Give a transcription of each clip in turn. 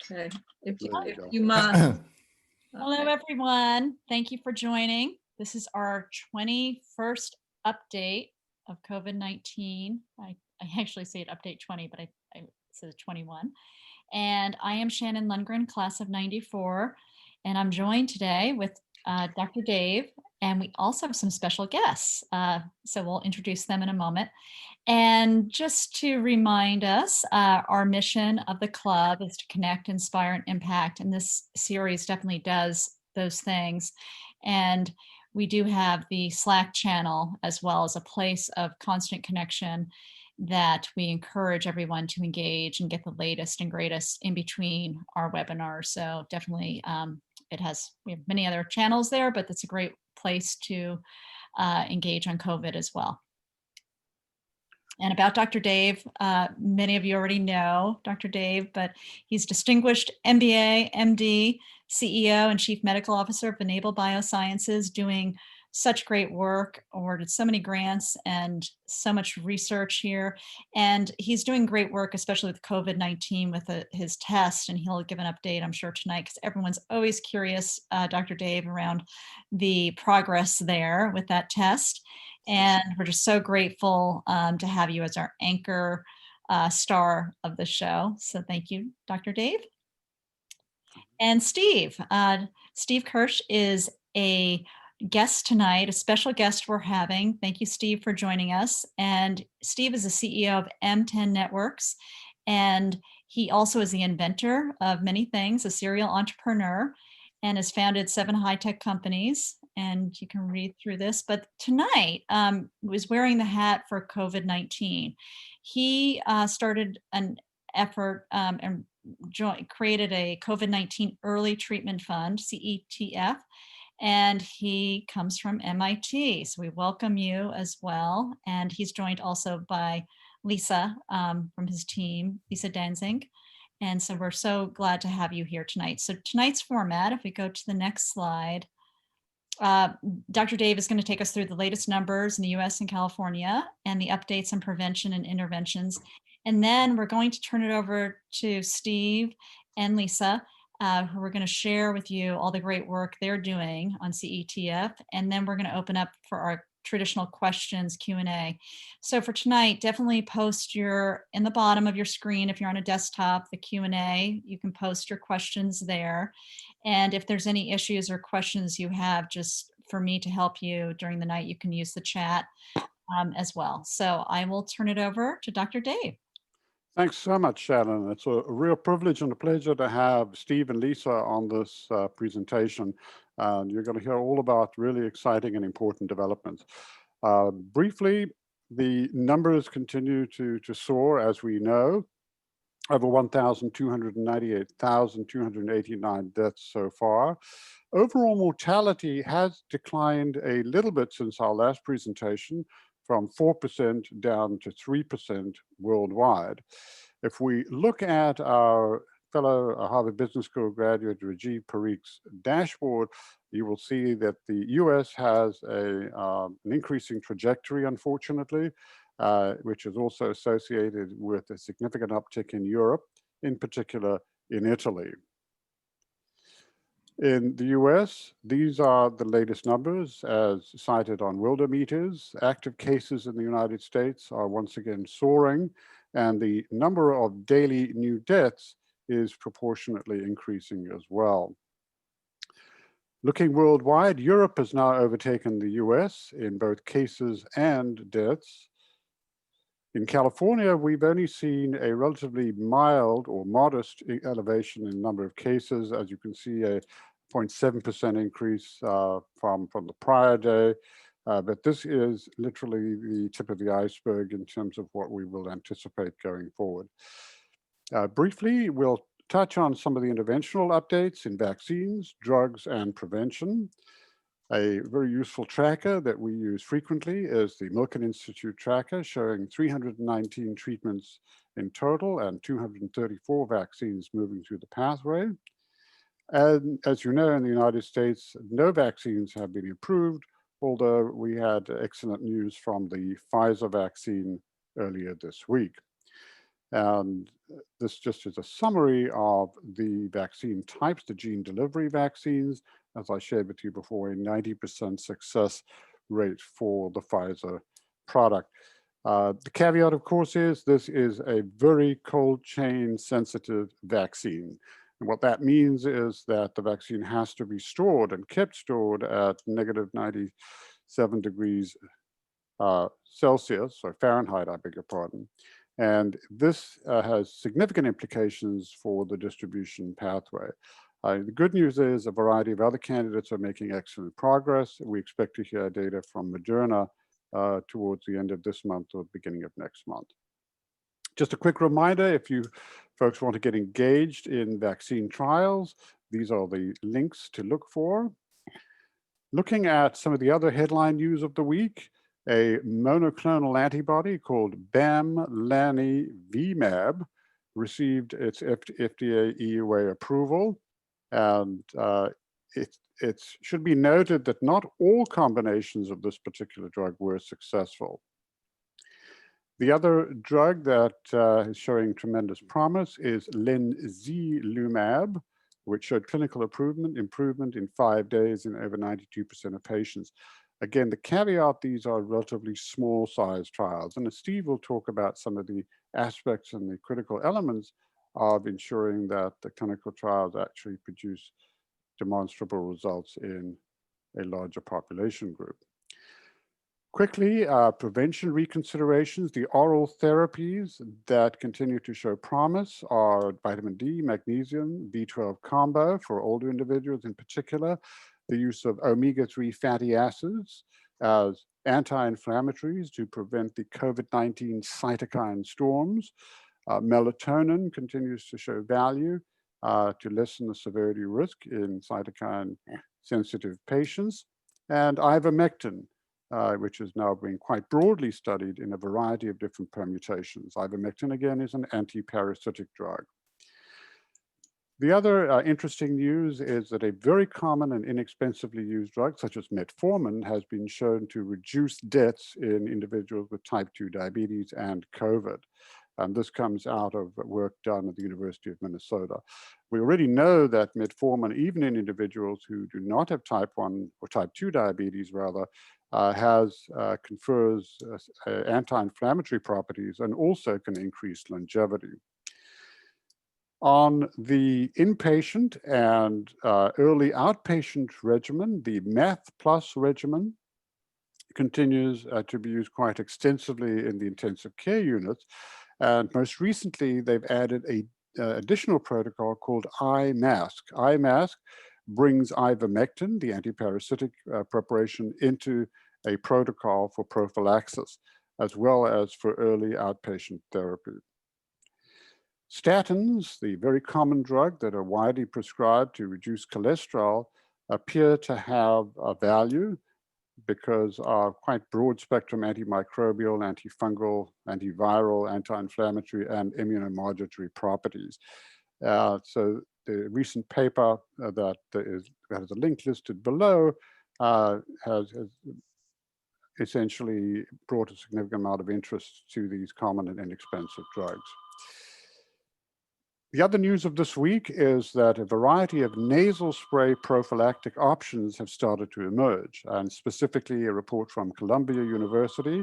Okay, if There we if go. you must. Hello, Okay. everyone. Thank you for joining. This is our 21st update of COVID-19. I actually say it update 20, but I said 21. And I am Shannon Lundgren, class of 94. And I'm joined today with Dr. Dave. And we also have some special guests. So we'll introduce them in a moment. And just to remind us, our mission of the club is to connect, inspire, and impact. And this series definitely does those things. And we do have the Slack channel as well as a place of constant connection that we encourage everyone to engage and get the latest and greatest in between our webinars. So definitely we have many other channels there, but that's a great place to engage on COVID as well. And about Dr. Dave, many of you already know Dr. Dave, but he's distinguished MBA, MD, CEO, and Chief Medical Officer of Enable Biosciences, doing such great work, awarded so many grants and so much research here. And he's doing great work, especially with COVID-19 with his test, and he'll give an update, I'm sure, tonight, because everyone's always curious, Dr. Dave, around the progress there with that test. And we're just so grateful to have you as our anchor star of the show. So thank you, Dr. Dave. And Steve. Steve Kirsch is a guest tonight, a special guest we're having. Thank you, Steve, for joining us. And Steve is the CEO of M10 Networks. And he also is the inventor of many things, a serial entrepreneur, and has founded 7 high-tech companies. And you can read through this, but tonight was wearing the hat for COVID-19. He started an effort and created a COVID-19 Early Treatment Fund, CETF, and he comes from MIT. So we welcome you as well. And he's joined also by Lisa from his team, Lisa Danzig. And so we're so glad to have you here tonight. So tonight's format, if we go to the next slide, Dr. Dave is going to take us through the latest numbers in the US and California and the updates on prevention and interventions. And then we're going to turn it over to Steve and Lisa, who are going to share with you all the great work they're doing on CETF. And then we're going to open up for our traditional questions Q&A. So for tonight, definitely post in the bottom of your screen, if you're on a desktop, the Q&A, you can post your questions there. And if there's any issues or questions you have, just for me to help you during the night, you can use the chat as well. So I will turn it over to Dr. Dave. Thanks so much, Shannon. It's a real privilege and a pleasure to have Steve and Lisa on this presentation. You're going to hear all about really exciting and important developments. Briefly, the numbers continue to soar, as we know. Over 1,298,289 deaths so far. Overall mortality has declined a little bit since our last presentation, from 4% down to 3% worldwide. If we look at our fellow Harvard Business School graduate Rajiv Parikh's dashboard, you will see that the US has an increasing trajectory, unfortunately, which is also associated with a significant uptick in Europe, in particular in Italy. In the US, these are the latest numbers as cited on Wildermeters. Active cases in the United States are once again soaring, and the number of daily new deaths is proportionately increasing as well. Looking worldwide, Europe has now overtaken the US in both cases and deaths. In California, we've only seen a relatively mild or modest elevation in number of cases. As you can see, a 0.7% increase from the prior day. But this is literally the tip of the iceberg in terms of what we will anticipate going forward. Briefly, we'll touch on some of the interventional updates in vaccines, drugs, and prevention. A very useful tracker that we use frequently is the Milken Institute tracker, showing 319 treatments in total and 234 vaccines moving through the pathway. And as you know, in the United States, no vaccines have been approved, although we had excellent news from the Pfizer vaccine earlier this week. And this just is a summary of the vaccine types, the gene delivery vaccines. As I shared with you before, a 90% success rate for the Pfizer product. The caveat, of course, is this is a very cold chain sensitive vaccine. And what that means is that the vaccine has to be stored and kept stored at negative 97 degrees Celsius, or Fahrenheit, I beg your pardon. And this has significant implications for the distribution pathway. The good news is a variety of other candidates are making excellent progress. We expect to hear data from Moderna towards the end of this month or beginning of next month. Just a quick reminder, if you folks want to get engaged in vaccine trials, these are the links to look for. Looking at some of the other headline news of the week, a monoclonal antibody called bamlanivimab received its FDA EUA approval. And it should be noted that not all combinations of this particular drug were successful. The other drug that is showing tremendous promise is linzilumab, which showed clinical improvement in 5 days in over 92% of patients. Again, the caveat, these are relatively small size trials. And Steve will talk about some of the aspects and the critical elements of ensuring that the clinical trials actually produce demonstrable results in a larger population group. Quickly, prevention reconsiderations. The oral therapies that continue to show promise are vitamin D, magnesium, B12 combo for older individuals in particular, the use of omega-3 fatty acids as anti-inflammatories to prevent the COVID-19 cytokine storms. Melatonin continues to show value to lessen the severity risk in cytokine-sensitive patients. And ivermectin, which is now being quite broadly studied in a variety of different permutations. Ivermectin, again, is an anti-parasitic drug. The other interesting news is that a very common and inexpensively used drug, such as metformin, has been shown to reduce deaths in individuals with type 2 diabetes and COVID. And this comes out of work done at the University of Minnesota. We already know that metformin, even in individuals who do not have type 1 or type 2 diabetes, rather, confers anti-inflammatory properties and also can increase longevity. On the inpatient and early outpatient regimen, the MATH plus regimen continues to be used quite extensively in the intensive care units. And most recently, they've added a additional protocol called iMask. iMask brings ivermectin, the antiparasitic preparation, into a protocol for prophylaxis, as well as for early outpatient therapy. Statins, the very common drug that are widely prescribed to reduce cholesterol, appear to have a value because of quite broad spectrum antimicrobial, antifungal, antiviral, anti-inflammatory, and immunomodulatory properties. So the recent paper that has a link listed below has essentially brought a significant amount of interest to these common and inexpensive drugs. The other news of this week is that a variety of nasal spray prophylactic options have started to emerge, and specifically a report from Columbia University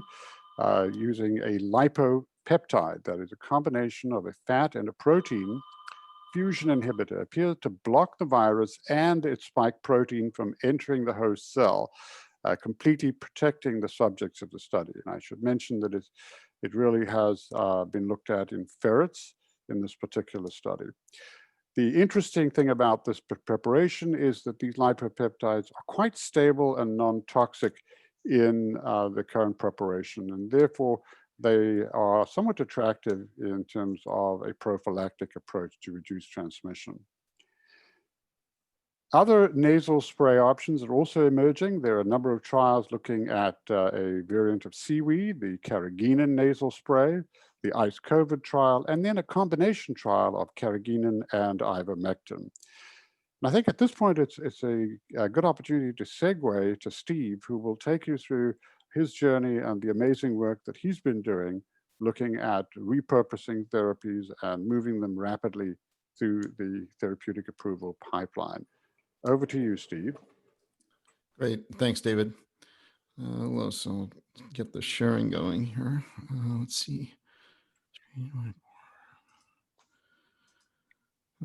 using a lipopeptide, that is a combination of a fat and a protein fusion inhibitor, appears to block the virus and its spike protein from entering the host cell, completely protecting the subjects of the study. And I should mention that it really has been looked at in ferrets in this particular study. The interesting thing about this preparation is that these lipopeptides are quite stable and non-toxic in the current preparation, and therefore they are somewhat attractive in terms of a prophylactic approach to reduce transmission. Other nasal spray options are also emerging. There are a number of trials looking at a variant of Seeweed, the carrageenan nasal spray, the ICE COVID trial, and then a combination trial of carrageenan and ivermectin. And I think at this point, it's a good opportunity to segue to Steve, who will take you through his journey and the amazing work that he's been doing looking at repurposing therapies and moving them rapidly through the therapeutic approval pipeline. Over to you, Steve. Great. Thanks, David. So I'll get the sharing going here. Let's see.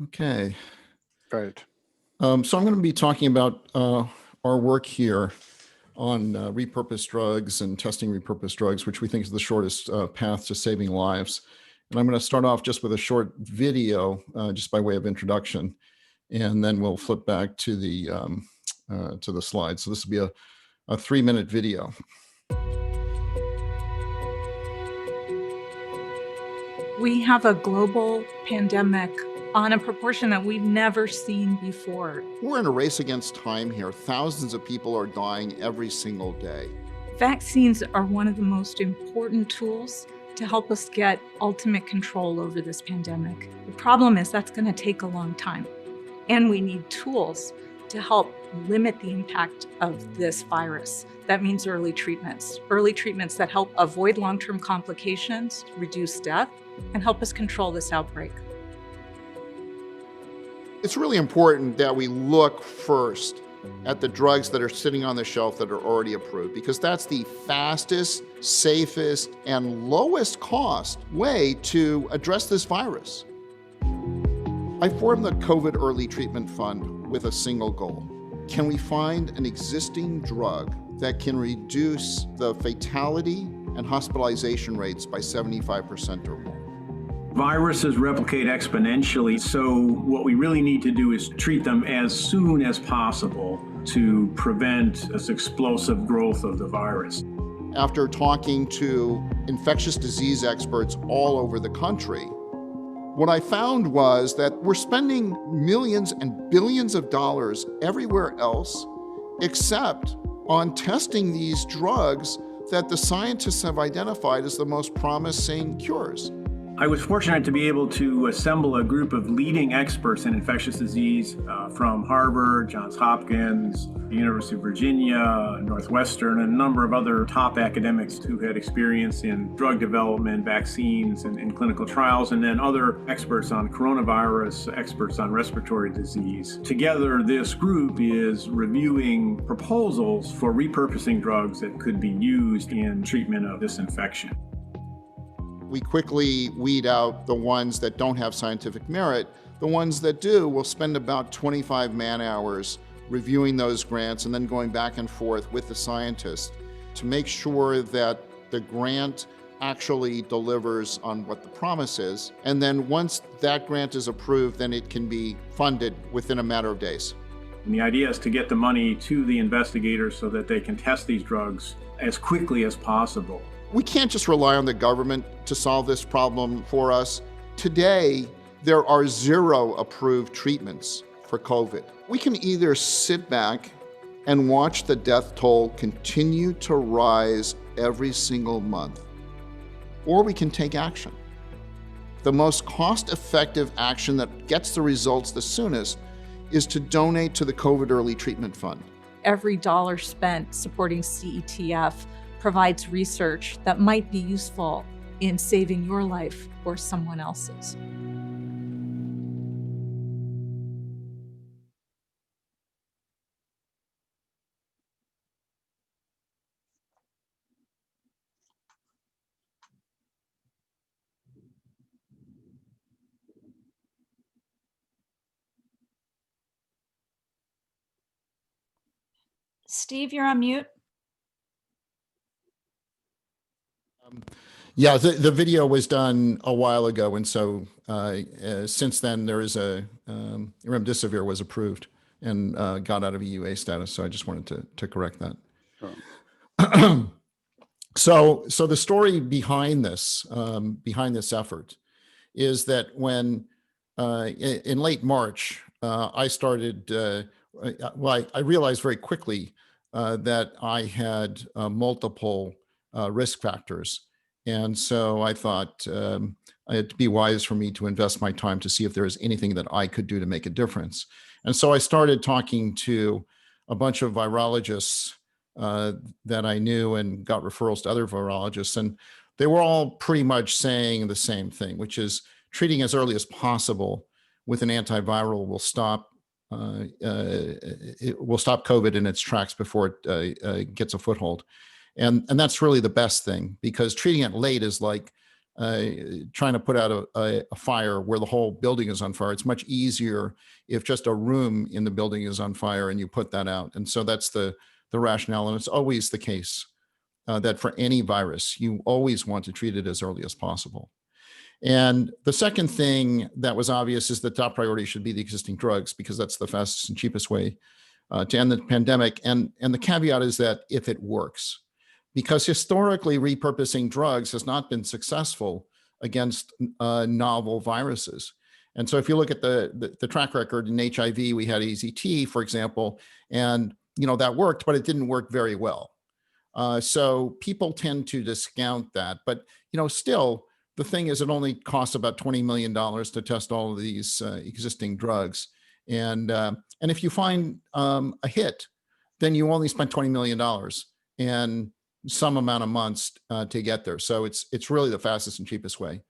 Okay. Great. So I'm going to be talking about our work here on repurposed drugs and testing repurposed drugs, which we think is the shortest path to saving lives. And I'm going to start off just with a short video, just by way of introduction, and then we'll flip back to the slides. So this will be a 3-minute video. We have a global pandemic on a proportion that we've never seen before. We're in a race against time here. Thousands of people are dying every single day. Vaccines are one of the most important tools to help us get ultimate control over this pandemic. The problem is that's going to take a long time, and we need tools to help limit the impact of this virus. That means early treatments that help avoid long-term complications, reduce death, and help us control this outbreak. It's really important that we look first at the drugs that are sitting on the shelf that are already approved, because that's the fastest, safest, and lowest cost way to address this virus. I formed the COVID Early Treatment Fund with a single goal. Can we find an existing drug that can reduce the fatality and hospitalization rates by 75% or more? Viruses replicate exponentially, so what we really need to do is treat them as soon as possible to prevent this explosive growth of the virus. After talking to infectious disease experts all over the country, what I found was that we're spending millions and billions of dollars everywhere else except on testing these drugs that the scientists have identified as the most promising cures. I was fortunate to be able to assemble a group of leading experts in infectious disease from Harvard, Johns Hopkins, the University of Virginia, Northwestern, and a number of other top academics who had experience in drug development, vaccines, and clinical trials, and then other experts on coronavirus, experts on respiratory disease. Together, this group is reviewing proposals for repurposing drugs that could be used in treatment of this infection. We quickly weed out the ones that don't have scientific merit. The ones that do, we'll spend about 25 man-hours reviewing those grants and then going back and forth with the scientists to make sure that the grant actually delivers on what the promise is. And then once that grant is approved, then it can be funded within a matter of days. And the idea is to get the money to the investigators so that they can test these drugs as quickly as possible. We can't just rely on the government to solve this problem for us. Today, there are 0 approved treatments for COVID. We can either sit back and watch the death toll continue to rise every single month, or we can take action. The most cost-effective action that gets the results the soonest is to donate to the COVID Early Treatment Fund. Every dollar spent supporting CETF provides research that might be useful in saving your life or someone else's. Steve, you're on mute. Yeah, the video was done a while ago, and so since then there is remdesivir was approved and got out of EUA status. So I just wanted to correct that. Sure. So the story behind this effort is that when in late March I started. I realized very quickly that I had multiple risk factors. And so I thought it'd be wise for me to invest my time to see if there is anything that I could do to make a difference. And so I started talking to a bunch of virologists that I knew and got referrals to other virologists. And they were all pretty much saying the same thing, which is treating as early as possible with an antiviral will stop it will stop COVID in its tracks before it gets a foothold. And that's really the best thing, because treating it late is like trying to put out a fire where the whole building is on fire. It's much easier if just a room in the building is on fire and you put that out. And so that's the rationale. And it's always the case that for any virus, you always want to treat it as early as possible. And the second thing that was obvious is the top priority should be the existing drugs, because that's the fastest and cheapest way to end the pandemic. And the caveat is that if it works, because historically repurposing drugs has not been successful against novel viruses. And so if you look at the track record in HIV, we had AZT, for example, and that worked, but it didn't work very well. So people tend to discount that, but still, the thing is, it only costs about $20 million to test all of these existing drugs. And if you find a hit, then you only spent $20 million and some amount of months to get there. So it's really the fastest and cheapest way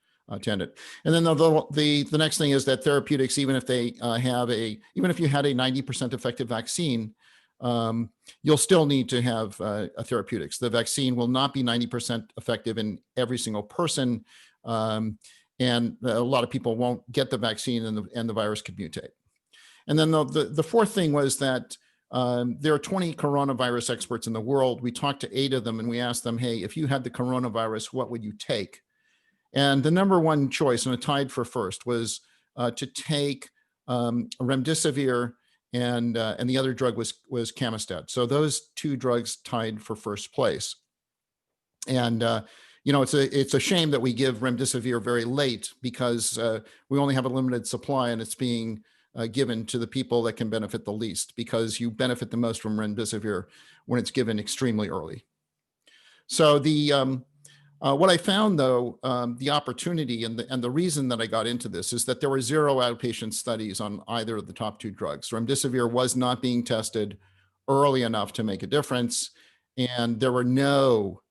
to end it. And then the next thing is that therapeutics, even if they even if you had a 90% effective vaccine, you'll still need to have a therapeutics. The vaccine will not be 90% effective in every single person. And a lot of people won't get the vaccine, and the virus could mutate. And then the fourth thing was that there are 20 coronavirus experts in the world. We talked to 8 of them and we asked them, hey, if you had the coronavirus, what would you take? And the number one choice, and it tied for first, was to take remdesivir, and the other drug was Camostat. So those 2 drugs tied for first place. And it's a shame that we give remdesivir very late, because we only have a limited supply, and it's being given to the people that can benefit the least, because you benefit the most from remdesivir when it's given extremely early. So what I found, though, the opportunity and the reason that I got into this is that there were 0 outpatient studies on either of the top 2 drugs. Remdesivir was not being tested early enough to make a difference, and there were no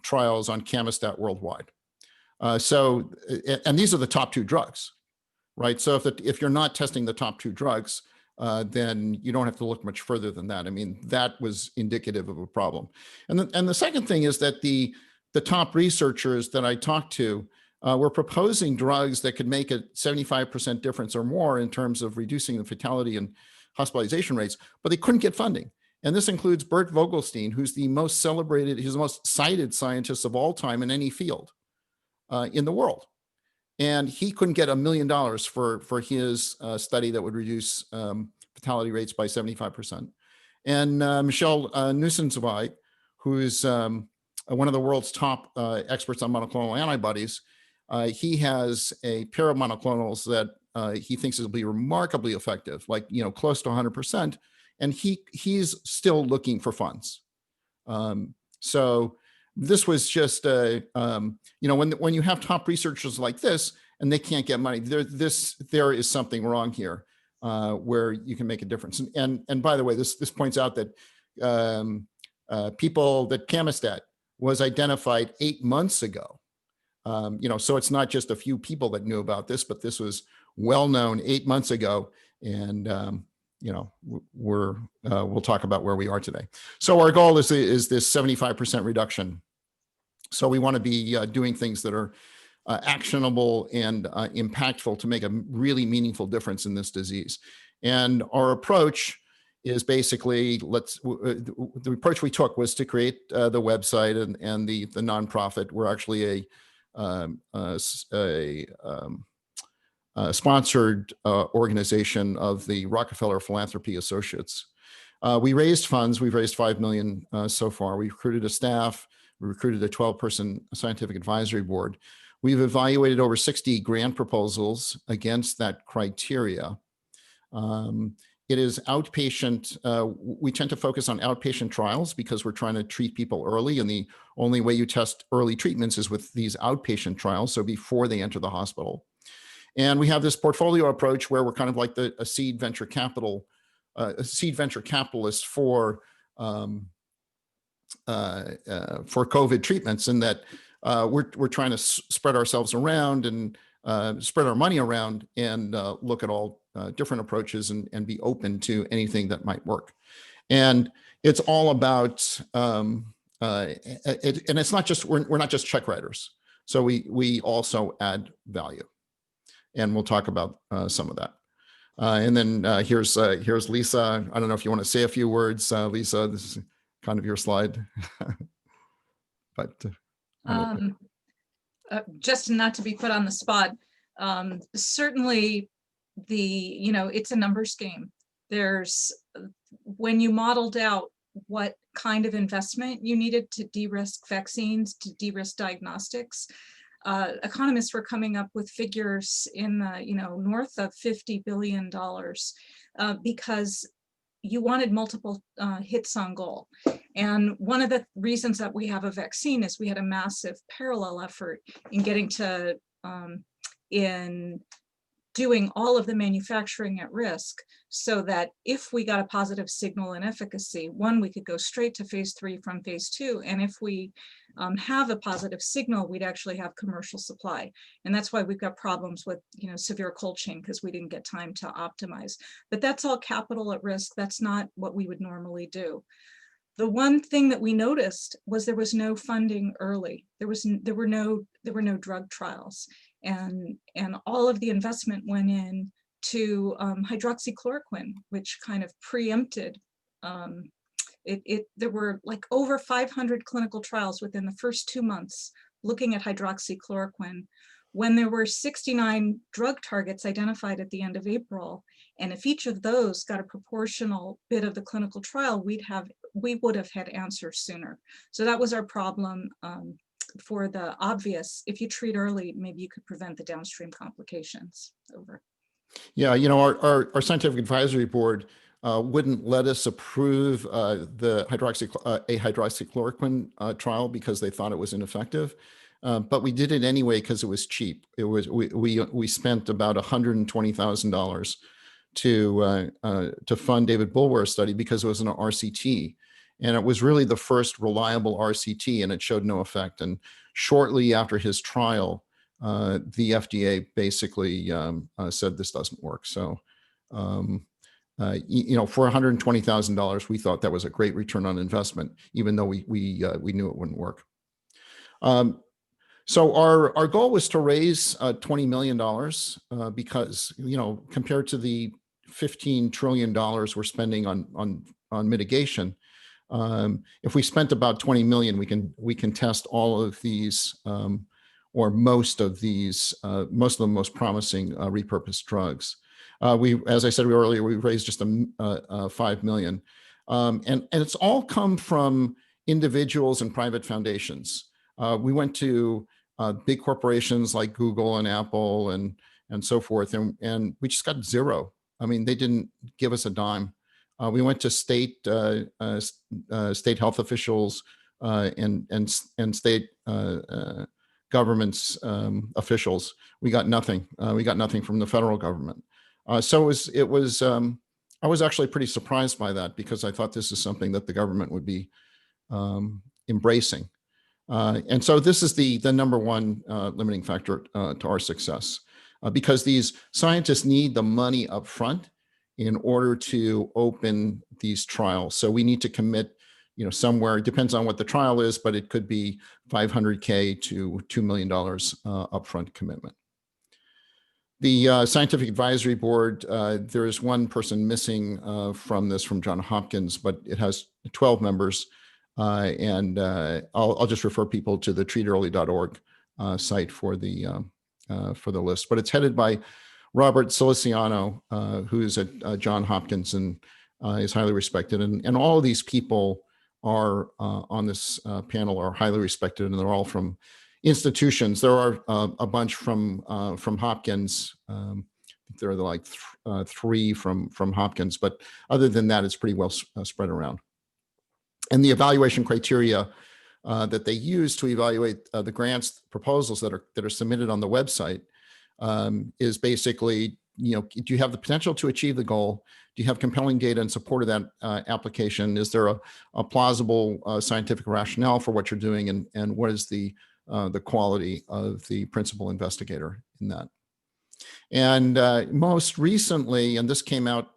trials on Camostat worldwide. And these are the top 2 drugs, right? So if you're not testing the top 2 drugs, then you don't have to look much further than that. I mean, that was indicative of a problem. And the second thing is that the top researchers that I talked to were proposing drugs that could make a 75% difference or more in terms of reducing the fatality and hospitalization rates, but they couldn't get funding. And this includes Bert Vogelstein, who's the most celebrated, he's the most cited scientist of all time in any field in the world. And he couldn't get $1 million for his study that would reduce fatality rates by 75%. And Michelle Nussenzweig, who is one of the world's top experts on monoclonal antibodies, he has a pair of monoclonals that he thinks will be remarkably effective, like close to 100%. And he's still looking for funds. So this was just when you have top researchers like this and they can't get money, there is something wrong here where you can make a difference. And by the way, this points out that that Camostat was identified 8 months ago. So it's not just a few people that knew about this, but this was well known 8 months ago. And we'll talk about where we are today. So our goal is this 75% reduction. So we want to be doing things that are actionable and impactful to make a really meaningful difference in this disease. And our approach is basically, the approach we took was to create the website and the nonprofit. We're actually a sponsored organization of the Rockefeller Philanthropy Associates. We raised funds. We've raised $5 million so far. We recruited a staff. We recruited a 12-person scientific advisory board. We've evaluated over 60 grant proposals against that criteria. It is outpatient. We tend to focus on outpatient trials because we're trying to treat people early, and the only way you test early treatments is with these outpatient trials, so before they enter the hospital. And we have this portfolio approach where we're kind of like a seed venture capitalist for for COVID treatments, and that we're trying to spread ourselves around and spread our money around and look at all different approaches and be open to anything that might work. And it's all about, and it's not just, we're not just check writers. So we also add value, and we'll talk about some of that. And then here's Lisa. I don't know if you want to say a few words, Lisa. This is kind of your slide, but just not to be put on the spot. Certainly, it's a numbers game. There's, when you modeled out what kind of investment you needed to de-risk vaccines, to de-risk diagnostics, economists were coming up with figures in the north of $50 billion because you wanted multiple hits on goal. And one of the reasons that we have a vaccine is we had a massive parallel effort in getting to in doing all of the manufacturing at risk, so that if we got a positive signal in efficacy, one, we could go straight to phase 3 from phase 2. And if we have a positive signal, we'd actually have commercial supply. And that's why we've got problems with severe cold chain, because we didn't get time to optimize. But that's all capital at risk. That's not what we would normally do. The one thing that we noticed was there was no funding early. There were no drug trials, and all of the investment went in to hydroxychloroquine, which kind of preempted. There were like over 500 clinical trials within the first 2 months looking at hydroxychloroquine, when there were 69 drug targets identified at the end of April. And if each of those got a proportional bit of the clinical trial, we would have had answers sooner. So that was our problem. For the obvious, if you treat early, maybe you could prevent the downstream complications. Over. Yeah, our scientific advisory board wouldn't let us approve the hydroxychloroquine trial because they thought it was ineffective. But we did it anyway because it was cheap. It was we spent about $120,000 to fund David Bulwer's study because it was an RCT, and it was really the first reliable RCT, and it showed no effect. And shortly after his trial, the FDA basically said this doesn't work. So, for $120,000, we thought that was a great return on investment, even though we knew it wouldn't work. So our goal was to raise $20 million because, compared to the $15 trillion we're spending on mitigation, if we spent about 20 million, we can test all of these or most of the most promising repurposed drugs. As I said earlier, we raised just 5 million, and it's all come from individuals and private foundations. We went to big corporations like Google and Apple and so forth, and we just got zero. I mean, they didn't give us a dime. We went to state health officials and state governments officials. We got nothing. We got nothing from the federal government. So it was. I was actually pretty surprised by that, because I thought this is something that the government would be embracing. And so this is the number one limiting factor to our success, because these scientists need the money up front in order to open these trials. So we need to commit, somewhere, it depends on what the trial is, but it could be $500K to $2 million upfront commitment. The scientific advisory board, there is one person missing from Johns Hopkins, but it has 12 members. And I'll just refer people to the treatearly.org site for the list. But it's headed by Robert Siliciano, who is at Johns Hopkins and is highly respected. And all of these people are on this panel are highly respected, and they're all from institutions. There are a bunch from Hopkins. There are like 3 from Hopkins, but other than that, it's pretty well spread around. And the evaluation criteria that they use to evaluate the grants proposals that are submitted on the website is basically, do you have the potential to achieve the goal? Do you have compelling data in support of that application? Is there a plausible scientific rationale for what you're doing? And what is the quality of the principal investigator in that? And most recently, and this came out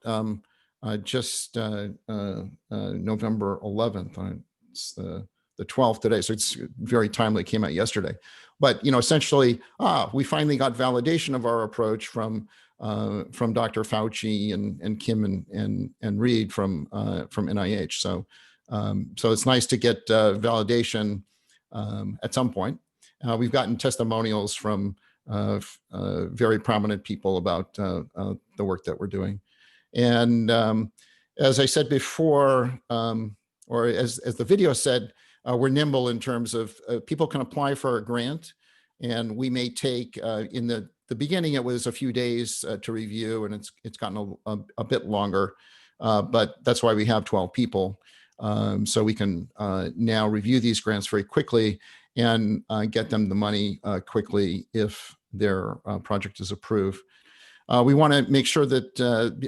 just November 11th, it's the 12th today, so it's very timely, it came out yesterday. But essentially, we finally got validation of our approach from Dr. Fauci and Kim and Reed from NIH. So it's nice to get validation at some point. We've gotten testimonials from very prominent people about the work that we're doing. And as I said before, or as the video said, we're nimble in terms of people can apply for a grant, and we may take, in the beginning, it was a few days to review, and it's gotten a bit longer, but that's why we have 12 people. So we can now review these grants very quickly and get them the money quickly if their project is approved. We want to make sure that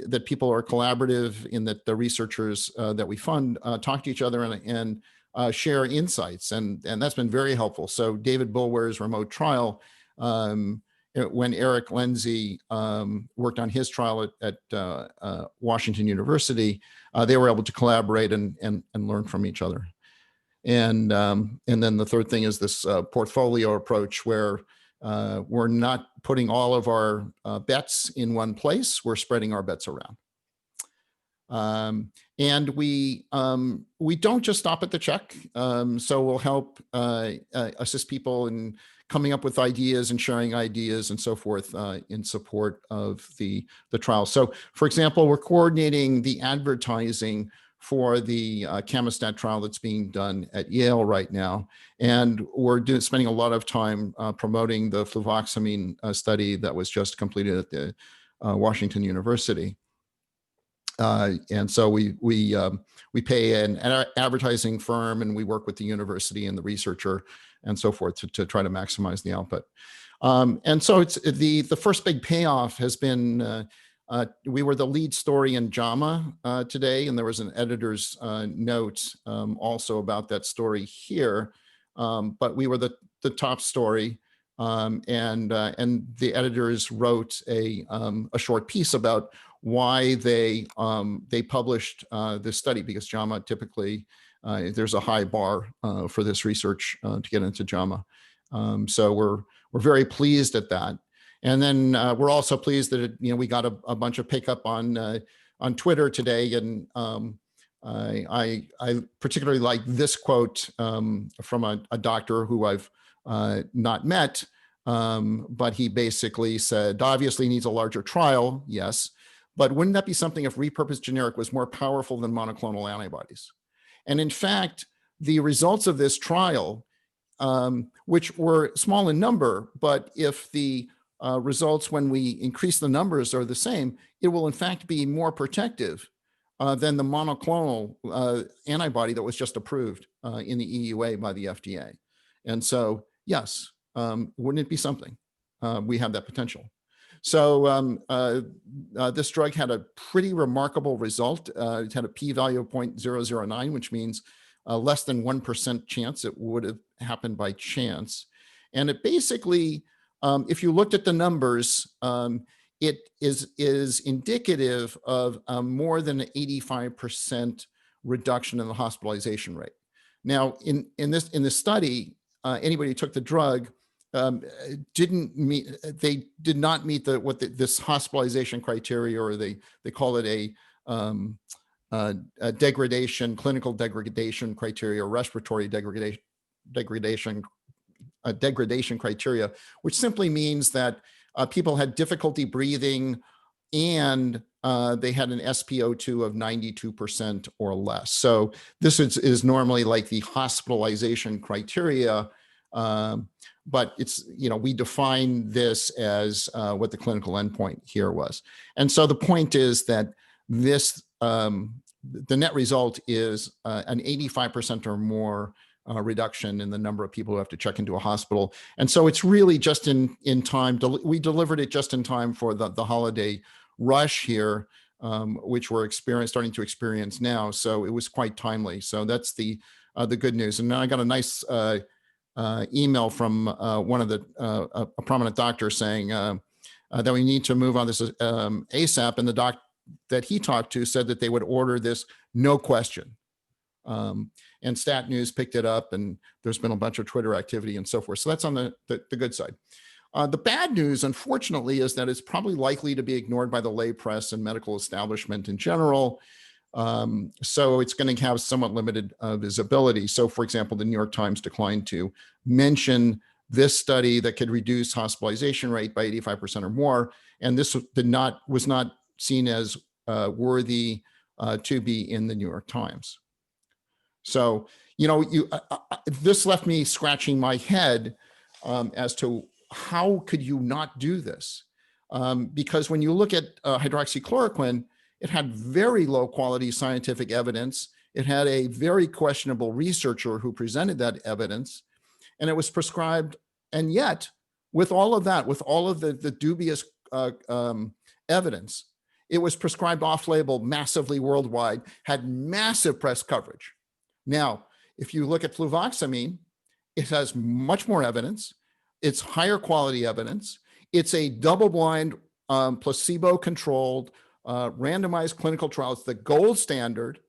that people are collaborative, in that the researchers that we fund talk to each other and share insights, and that's been very helpful. So David Bulwer's remote trial, when Eric Lindsay worked on his trial at Washington University, they were able to collaborate and learn from each other. And then the third thing is this portfolio approach, where we're not putting all of our bets in one place. We're spreading our bets around. And we don't just stop at the check. So we'll help assist people in coming up with ideas and sharing ideas and so forth in support of the trial. So for example, we're coordinating the advertising for the Camostat trial that's being done at Yale right now. And we're spending a lot of time promoting the fluvoxamine study that was just completed at the Washington University. And so we pay an advertising firm, and we work with the university and the researcher and so forth to try to maximize the output. And so it's the first big payoff has been, we were the lead story in JAMA today, and there was an editor's note also about that story here, but we were the top story, and the editors wrote a short piece about why they published this study, because JAMA typically, there's a high bar for this research to get into JAMA. So we're very pleased at that. And then we're also pleased that we got a bunch of pickup on Twitter today, and I particularly like this quote from a doctor who I've not met, but he basically said, obviously needs a larger trial, yes, but wouldn't that be something if repurposed generic was more powerful than monoclonal antibodies? And in fact, the results of this trial, which were small in number, but if the results when we increase the numbers are the same, it will in fact be more protective than the monoclonal antibody that was just approved in the EUA by the FDA. And so, yes, wouldn't it be something? We have that potential. So this drug had a pretty remarkable result. It had a p-value of 0.009, which means less than 1% chance it would have happened by chance. And it basically, if you looked at the numbers, it is indicative of more than an 85% reduction in the hospitalization rate. Now, in this study, anybody who took the drug did not meet this hospitalization criteria, or they call it a clinical degradation criteria, or respiratory degradation criteria, which simply means that people had difficulty breathing and they had an SpO2 of 92% or less. So this is normally like the hospitalization criteria, but it's, we define this as what the clinical endpoint here was. And so the point is that this, the net result is an 85% or more reduction in the number of people who have to check into a hospital. And so it's really just in time. We delivered it just in time for the holiday rush here, which we're starting to experience now. So it was quite timely. So that's the good news. And then I got a nice email from one of a prominent doctor saying that we need to move on this ASAP. And the doc that he talked to said that they would order this, no question. And Stat News picked it up, and there's been a bunch of Twitter activity and so forth. So that's on the good side. The bad news, unfortunately, is that it's probably likely to be ignored by the lay press and medical establishment in general. So it's going to have somewhat limited visibility. So, for example, the New York Times declined to mention this study that could reduce hospitalization rate by 85% or more, and this was not seen as worthy to be in the New York Times. So, this left me scratching my head as to how could you not do this? Because when you look at hydroxychloroquine, it had very low quality scientific evidence. It had a very questionable researcher who presented that evidence, and it was prescribed. And yet, with all of that, with all of the dubious evidence, it was prescribed off-label massively worldwide, had massive press coverage. Now, if you look at fluvoxamine, it has much more evidence. It's higher quality evidence. It's a double-blind, placebo-controlled, randomized clinical trial. It's the gold standard,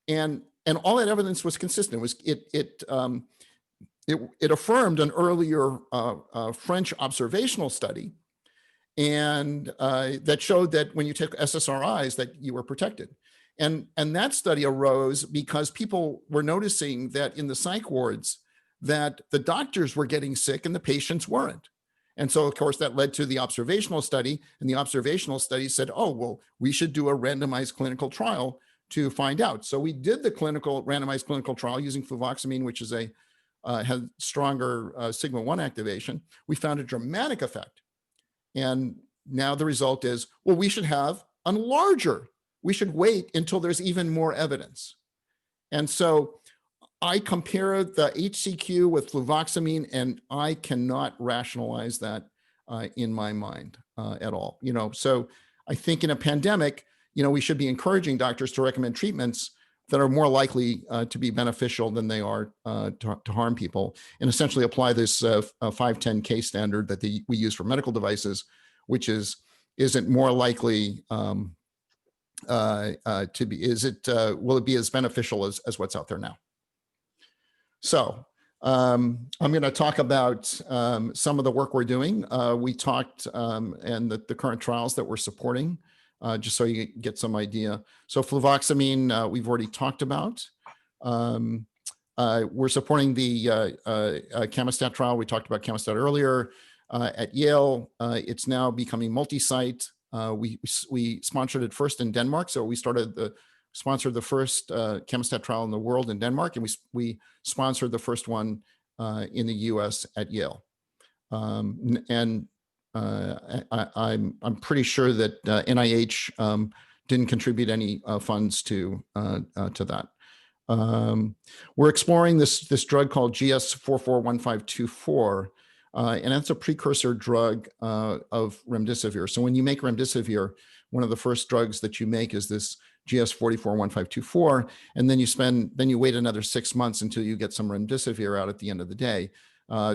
and all that evidence was consistent. It affirmed an earlier French observational study, and that showed that when you took SSRIs, that you were protected. And that study arose because people were noticing that in the psych wards, that the doctors were getting sick and the patients weren't. And so, of course, that led to the observational study. And the observational study said, oh, well, we should do a randomized clinical trial to find out. So we did the randomized clinical trial using fluvoxamine, which is had stronger sigma-1 activation. We found a dramatic effect. And now the result is, well, we should have a larger. We should wait until there's even more evidence. And so I compare the HCQ with fluvoxamine, and I cannot rationalize that in my mind at all. So I think in a pandemic, we should be encouraging doctors to recommend treatments that are more likely to be beneficial than they are to harm people, and essentially apply this 510K standard that we use for medical devices, which isn't more likely to be, will it be as beneficial as what's out there now? So I'm going to talk about some of the work we're doing. We talked and the current trials that we're supporting, just so you get some idea. So fluvoxamine, we've already talked about. We're supporting the Camostat trial. We talked about Camostat earlier at Yale. It's now becoming multi-site. We sponsored it first in Denmark. So we sponsored the first Camostat trial in the world in Denmark, and we sponsored the first one in the US at Yale. I'm pretty sure that NIH didn't contribute any funds to that. We're exploring this drug called GS441524, and that's a precursor drug of remdesivir. So when you make remdesivir, one of the first drugs that you make is this GS441524, and then you wait another 6 months until you get some remdesivir out at the end of the day.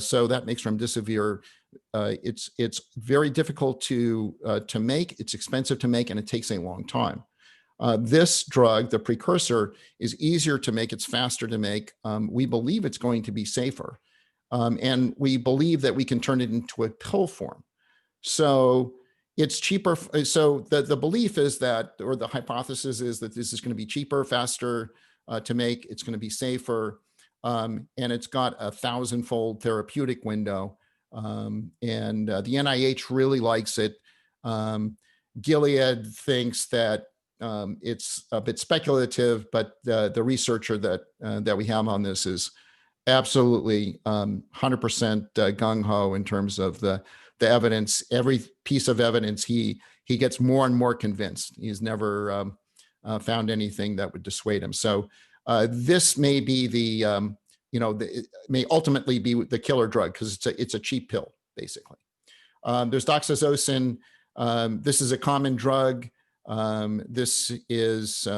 So that makes remdesivir, it's very difficult to make, it's expensive to make, and it takes a long time. This drug, the precursor, is easier to make, it's faster to make. We believe it's going to be safer. And we believe that we can turn it into a pill form. So it's cheaper. So the belief is that, or the hypothesis is that this is going to be cheaper, faster to make. It's going to be safer. And it's got a 1,000-fold therapeutic window. And the NIH really likes it. Gilead thinks that it's a bit speculative, but the researcher that we have on this is absolutely 100% gung-ho in terms of the evidence. Every piece of evidence, he gets more and more convinced. He's never found anything that would dissuade him. So this may be the it may ultimately be the killer drug because it's a cheap pill, basically. There's doxazocin. This is a common drug. This is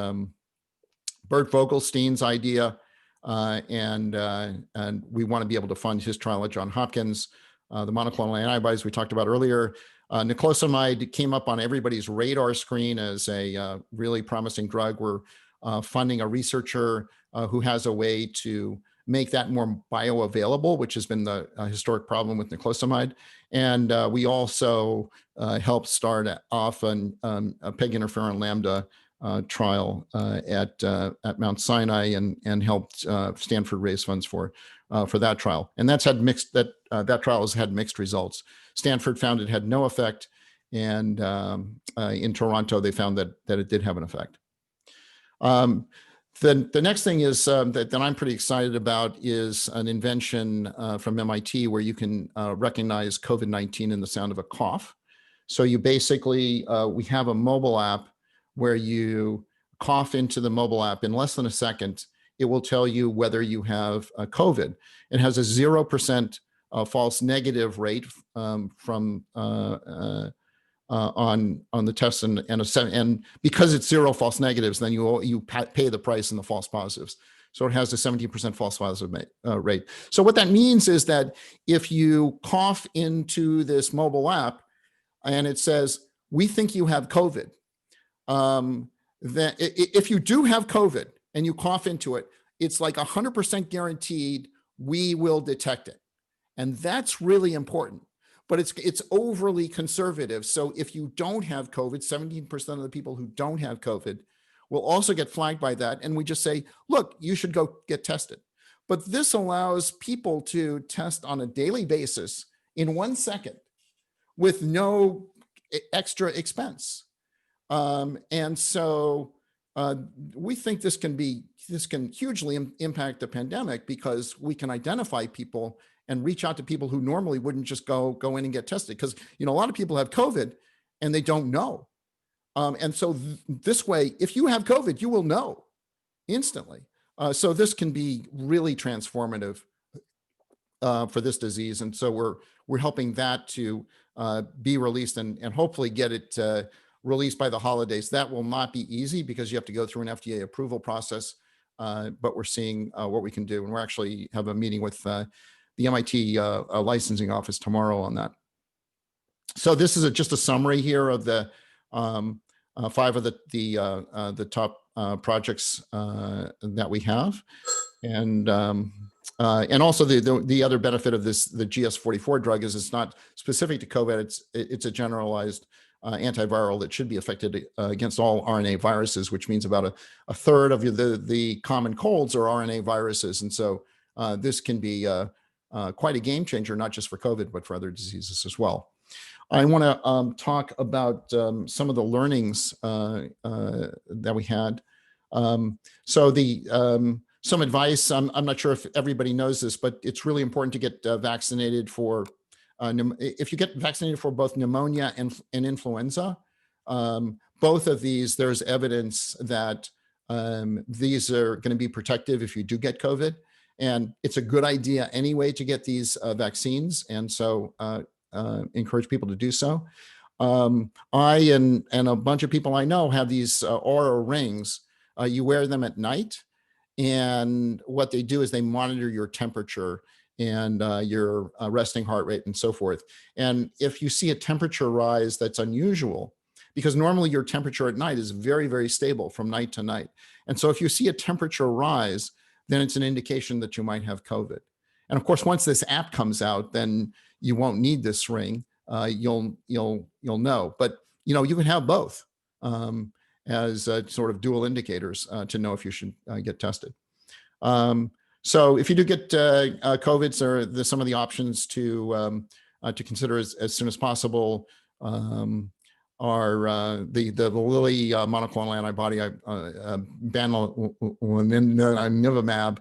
Bert Vogelstein's idea, and we want to be able to fund his trial at Johns Hopkins. The monoclonal antibodies we talked about earlier. Niclosamide came up on everybody's radar screen as a really promising drug. We're funding a researcher who has a way to make that more bioavailable, which has been the historic problem with niclosamide. And we also helped start off a PEG interferon lambda trial at Mount Sinai and helped Stanford raise funds for that trial. And that's had that trial has had mixed results. Stanford found it had no effect, and in Toronto they found that it did have an effect. The next thing is that I'm pretty excited about is an invention from MIT where you can recognize COVID-19 in the sound of a cough. So you basically, we have a mobile app where you cough into the mobile app in less than a second. It will tell you whether you have COVID. It has a 0% false negative rate on the test, and because it's 0 false negatives, then you pay the price in the false positives. So it has a 17% false positive rate. So what that means is that if you cough into this mobile app and it says, "We think you have COVID," then if you do have COVID and you cough into it, it's like 100% guaranteed we will detect it. And that's really important. But it's overly conservative. So if you don't have COVID, 17% of the people who don't have COVID will also get flagged by that. And we just say, look, you should go get tested. But this allows people to test on a daily basis in 1 second with no extra expense. And so we think this can hugely impact the pandemic because we can identify people and reach out to people who normally wouldn't just go in and get tested. Because a lot of people have COVID and they don't know. And so this way, if you have COVID, you will know instantly. So this can be really transformative for this disease. And so we're helping that to be released and hopefully get it released by the holidays. That will not be easy because you have to go through an FDA approval process. But we're seeing what we can do. And we're actually have a meeting with the MIT licensing office tomorrow on that. So this is just a summary here of the 5 of the top projects that we have, and also the other benefit of this, the GS44 drug, is it's not specific to COVID. It's a generalized antiviral that should be effective against all RNA viruses, which means about a third of the common colds are RNA viruses, and so this can be quite a game changer, not just for COVID, but for other diseases as well. I want to talk about some of the learnings that we had. Some advice, I'm not sure if everybody knows this, but it's really important to get vaccinated for, if you get vaccinated for both pneumonia and influenza, both of these, there's evidence that these are going to be protective if you do get COVID. And it's a good idea anyway to get these vaccines. And so encourage people to do so. I and a bunch of people I know have these Oura rings. You wear them at night. And what they do is they monitor your temperature and your resting heart rate and so forth. And if you see a temperature rise that's unusual, because normally your temperature at night is very, very stable from night to night. And so if you see a temperature rise, then it's an indication that you might have COVID. And of course, once this app comes out, then you won't need this ring. You'll know. But you can have both as sort of dual indicators to know if you should get tested. So if you do get COVID, so some of the options to consider as soon as possible are the Lilly monoclonal antibody, bamlanivimab.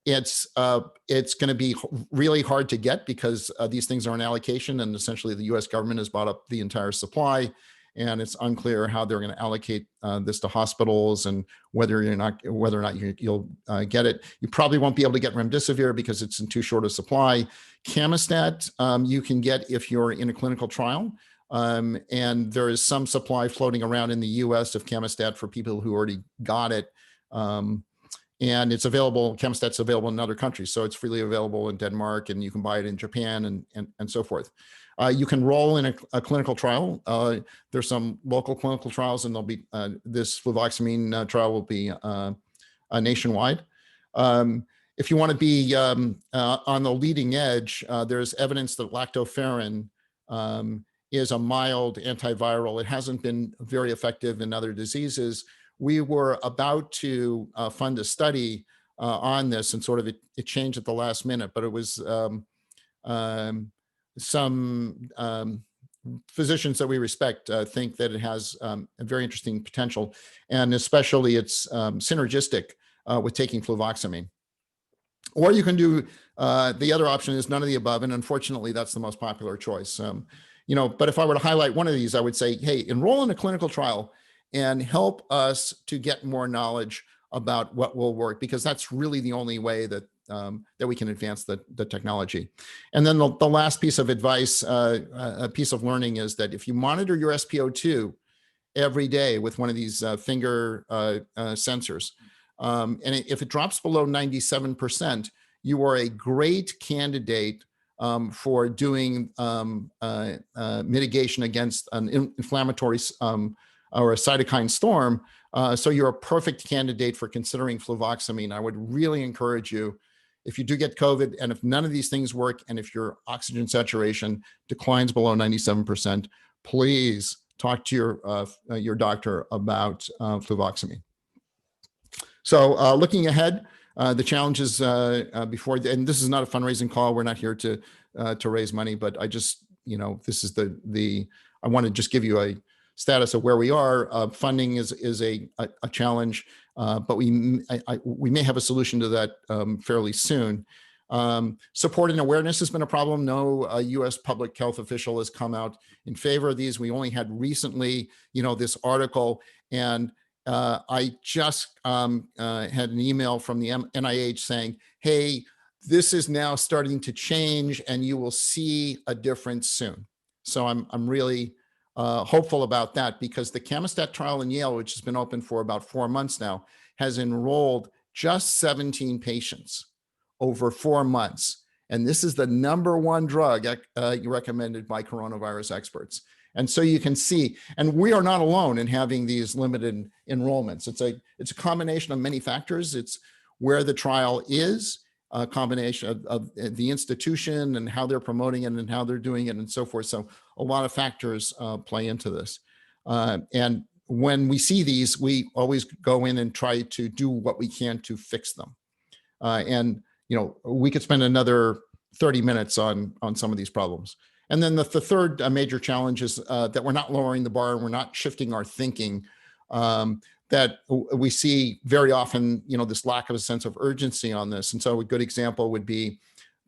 It's going to be really hard to get because these things are on allocation, and essentially the U.S. government has bought up the entire supply, and it's unclear how they're going to allocate this to hospitals and whether or not you'll get it. You probably won't be able to get remdesivir because it's in too short a supply. Camostat you can get if you're in a clinical trial, and there is some supply floating around in the U.S. of Camostat for people who already got it. And it's available, Camostat's available in other countries. So it's freely available in Denmark, and you can buy it in Japan and so forth. You can roll in a clinical trial. There's some local clinical trials, and there'll be this fluvoxamine trial will be nationwide. If you want to be on the leading edge, there's evidence that lactoferrin is a mild antiviral. It hasn't been very effective in other diseases. We were about to fund a study on this, and sort of it changed at the last minute, but it was some physicians that we respect think that it has a very interesting potential, and especially it's synergistic with taking fluvoxamine. Or you can do, the other option is none of the above, and unfortunately that's the most popular choice. But if I were to highlight one of these, I would say, hey, enroll in a clinical trial and help us to get more knowledge about what will work, because that's really the only way that that we can advance the technology. And then the last piece of advice, a piece of learning, is that if you monitor your SpO2 every day with one of these finger sensors, and if it drops below 97%, you are a great candidate for doing mitigation against an inflammatory or a cytokine storm. So you're a perfect candidate for considering fluvoxamine. I would really encourage you, if you do get COVID, and if none of these things work, and if your oxygen saturation declines below 97%, please talk to your doctor about fluvoxamine. So looking ahead, the challenges before, and this is not a fundraising call. We're not here to raise money, but I just, this is I want to just give you a status of where we are. Funding is a challenge, but we may have a solution to that fairly soon. Support and awareness has been a problem. No U.S. public health official has come out in favor of these. We only had recently, this article, and I just had an email from the NIH saying, hey, this is now starting to change and you will see a difference soon. So I'm really hopeful about that, because the Camostat trial in Yale, which has been open for about 4 months now, has enrolled just 17 patients over 4 months. And this is the #1 drug recommended by coronavirus experts. And so you can see, and we are not alone in having these limited enrollments. It's a combination of many factors. It's where the trial is, a combination of the institution and how they're promoting it and how they're doing it and so forth. So a lot of factors play into this. And when we see these, we always go in and try to do what we can to fix them. And we could spend another 30 minutes on some of these problems. And then the third major challenge is that we're not lowering the bar and we're not shifting our thinking. That we see very often, this lack of a sense of urgency on this. And so a good example would be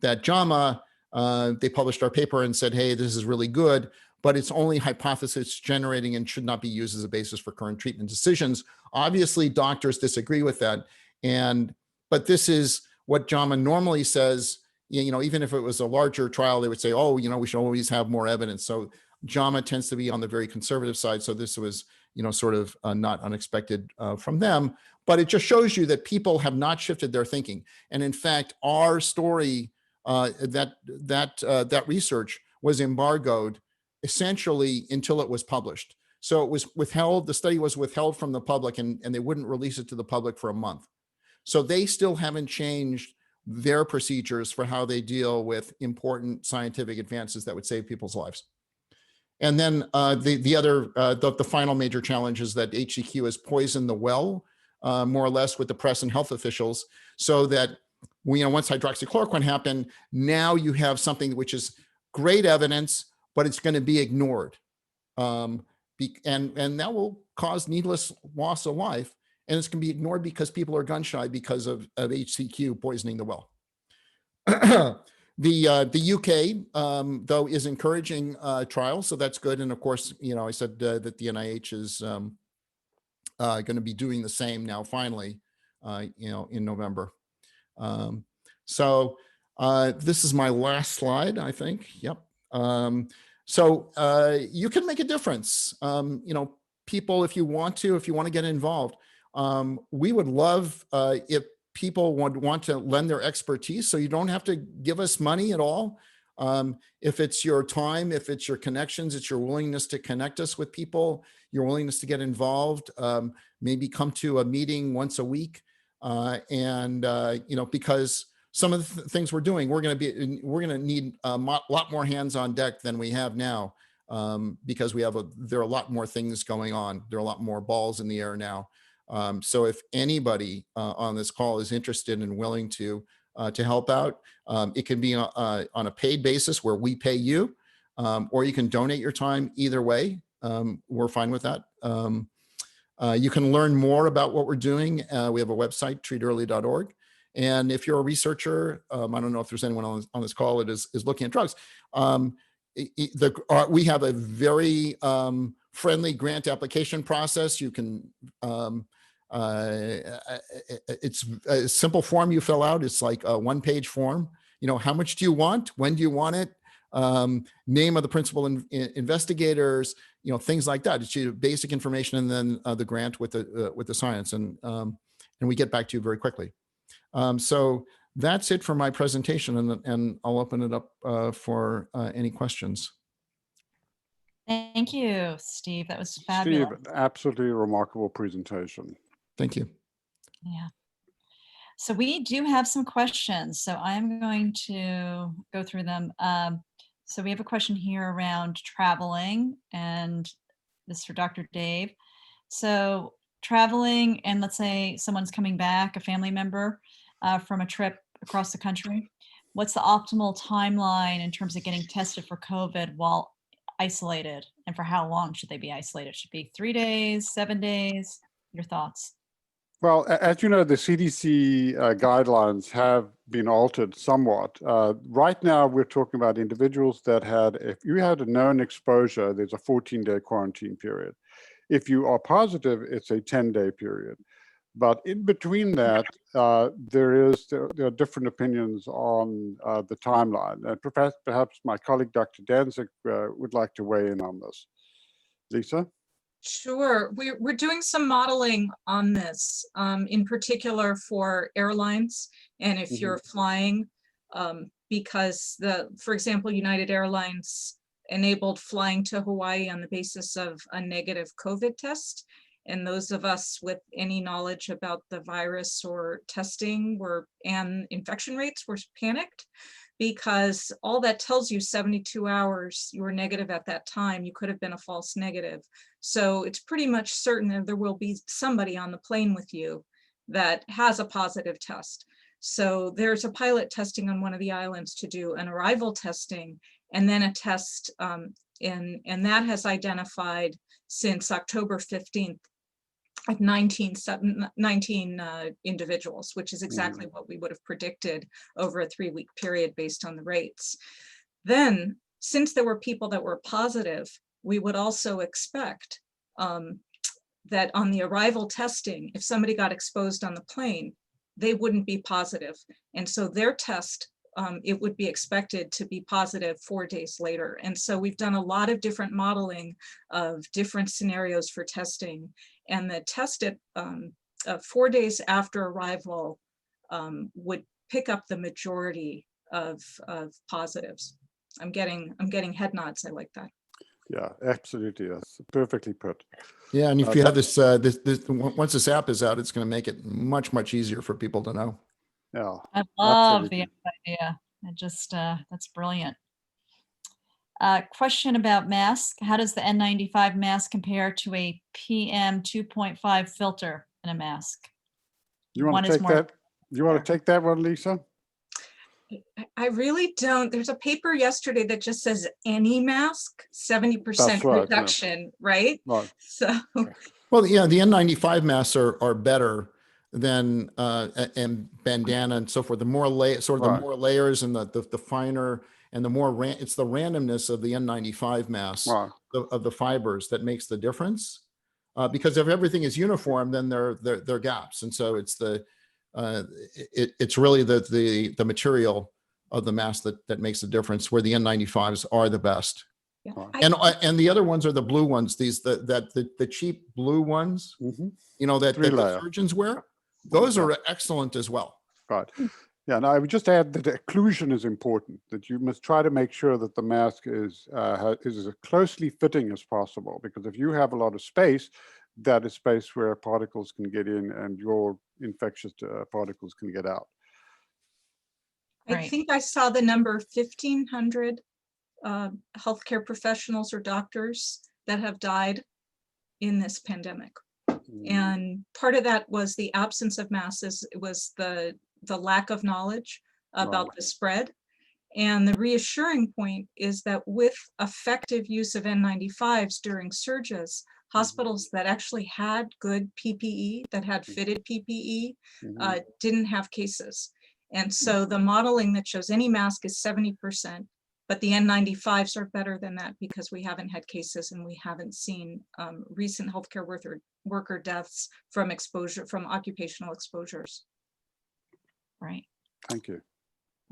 that JAMA, they published our paper and said, hey, this is really good, but it's only hypothesis generating and should not be used as a basis for current treatment decisions. Obviously, doctors disagree with that. But this is what JAMA normally says. Even if it was a larger trial, they would say, oh, we should always have more evidence. So JAMA tends to be on the very conservative side. So this was, sort of not unexpected from them, but it just shows you that people have not shifted their thinking. And in fact, our story, that research was embargoed essentially until it was published. So it was withheld, the study was withheld from the public, and they wouldn't release it to the public for a month. So they still haven't changed their procedures for how they deal with important scientific advances that would save people's lives. And then the final major challenge is that HCQ has poisoned the well, more or less, with the press and health officials, so that once hydroxychloroquine happened, now you have something which is great evidence, but it's going to be ignored, and that will cause needless loss of life. And it's going to be ignored because people are gun shy because of HCQ poisoning the well. The UK, though, is encouraging trials, so that's good. And of course, I said that the NIH is going to be doing the same now, finally, in November. So this is my last slide, I think. Yep. So you can make a difference. People, if you want to get involved, we would love if people would want to lend their expertise, so you don't have to give us money at all. If it's your time, if it's your connections, it's your willingness to connect us with people, your willingness to get involved, maybe come to a meeting once a week. Because some of the things we're doing, we're going to need a lot more hands on deck than we have now, because there are a lot more things going on. There are a lot more balls in the air now. So if anybody on this call is interested and willing to help out, it can be on a paid basis where we pay you, or you can donate your time. Either way, we're fine with that. You can learn more about what we're doing. We have a website, treatearly.org. And if you're a researcher, I don't know if there's anyone on this call that is looking at drugs. We have a very friendly grant application process. You can, it's a simple form you fill out. It's like a one-page form. How much do you want? When do you want it? Name of the principal investigators, things like that. It's your basic information, and then the grant with the science, and we get back to you very quickly. So that's it for my presentation, and I'll open it up for any questions. Thank you, Steve. That was fabulous. Steve, absolutely remarkable presentation. Thank you. Yeah. So we do have some questions, so I'm going to go through them. So we have a question here around traveling, and this is for Dr. Dave. So traveling, and let's say someone's coming back, a family member from a trip across the country. What's the optimal timeline in terms of getting tested for COVID while isolated, and for how long should they be isolated? Should it be 3 days, 7 days? Your thoughts? Well, as you know, the CDC guidelines have been altered somewhat. Right now, we're talking about individuals that if you had a known exposure, there's a 14-day quarantine period. If you are positive, it's a 10-day period. But in between that, there are different opinions on the timeline. And perhaps my colleague, Dr. Danzig, would like to weigh in on this. Lisa? Sure. We're doing some modeling on this, in particular for airlines. And if you're flying, because for example, United Airlines enabled flying to Hawaii on the basis of a negative COVID test. And those of us with any knowledge about the virus or testing and infection rates were panicked, because all that tells you 72 hours you were negative at that time. You could have been a false negative. So it's pretty much certain that there will be somebody on the plane with you that has a positive test. So there's a pilot testing on one of the islands to do an arrival testing, and then a test, and that has identified since October 15th, like 19 individuals, which is exactly what we would have predicted over a 3-week period based on the rates. Then, since there were people that were positive, we would also expect that on the arrival testing, if somebody got exposed on the plane, they wouldn't be positive. And so their test, it would be expected to be positive 4 days later. And so we've done a lot of different modeling of different scenarios for testing. And the test at 4 days after arrival would pick up the majority of positives. I'm getting head nods. I like that. Yeah, absolutely. That's perfectly put. Yeah, and if you have this, once this app is out, it's going to make it much, much easier for people to know. Yeah, I love absolutely. the idea. That's brilliant. Question about mask. How does the N95 mask compare to a PM 2.5 filter in a mask? You want to take that? You want to take that one, Lisa? I really don't. There's a paper yesterday that just says any mask, 70% reduction, right? Right. So, well, yeah, the N95 masks are better then and bandana and so forth. The more the more layers and the finer and the more it's the randomness of the N95 masks of the fibers that makes the difference. Because if everything is uniform, then there are gaps, and so it's it's really the material of the mask that makes the difference. Where the N95s are the best. Yeah. And the other ones are the blue ones. The cheap blue ones, you know, that the surgeons wear. Those are excellent as well. Right. Yeah, and I would just add that occlusion is important, that you must try to make sure that the mask is as closely fitting as possible, because if you have a lot of space, that is space where particles can get in and your infectious particles can get out. I think I saw the number 1,500 healthcare professionals or doctors that have died in this pandemic. And part of that was the absence of masks. It was the lack of knowledge about the spread. And the reassuring point is that with effective use of N95s during surges, hospitals that actually had good PPE, that had fitted PPE, didn't have cases. And so the modeling that shows any mask is 70%, but the N95s are better than that because we haven't had cases and we haven't seen recent healthcare worker deaths from exposure, from occupational exposures. Right. Thank you.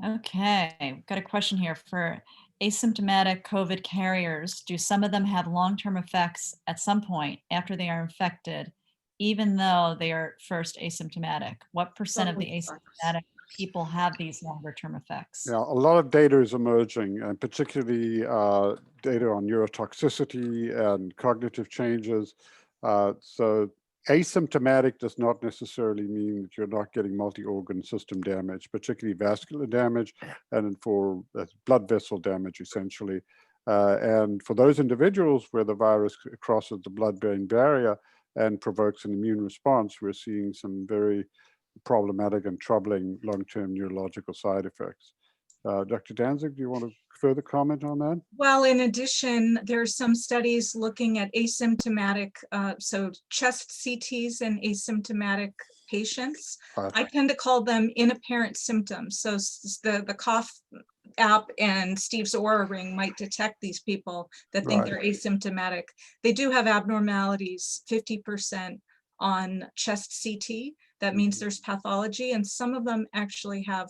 Okay, we've got a question here for asymptomatic COVID carriers. Do some of them have long-term effects at some point after they are infected, even though they are first asymptomatic? What percent of the asymptomatic people have these longer-term effects? Yeah, a lot of data is emerging, and particularly data on neurotoxicity and cognitive changes. So asymptomatic does not necessarily mean that you're not getting multi-organ system damage, particularly vascular damage and for blood vessel damage, essentially. And for those individuals where the virus crosses the blood-brain barrier and provokes an immune response, we're seeing some very problematic and troubling long-term neurological side effects. Dr. Danzig, do you want to further comment on that? Well, in addition, there's some studies looking at asymptomatic, so chest CTs in asymptomatic patients. I tend to call them inapparent symptoms. So the cough app and Steve's Oura ring might detect these people that think they're asymptomatic. They do have abnormalities, 50% on chest CT. That means there's pathology, and some of them actually have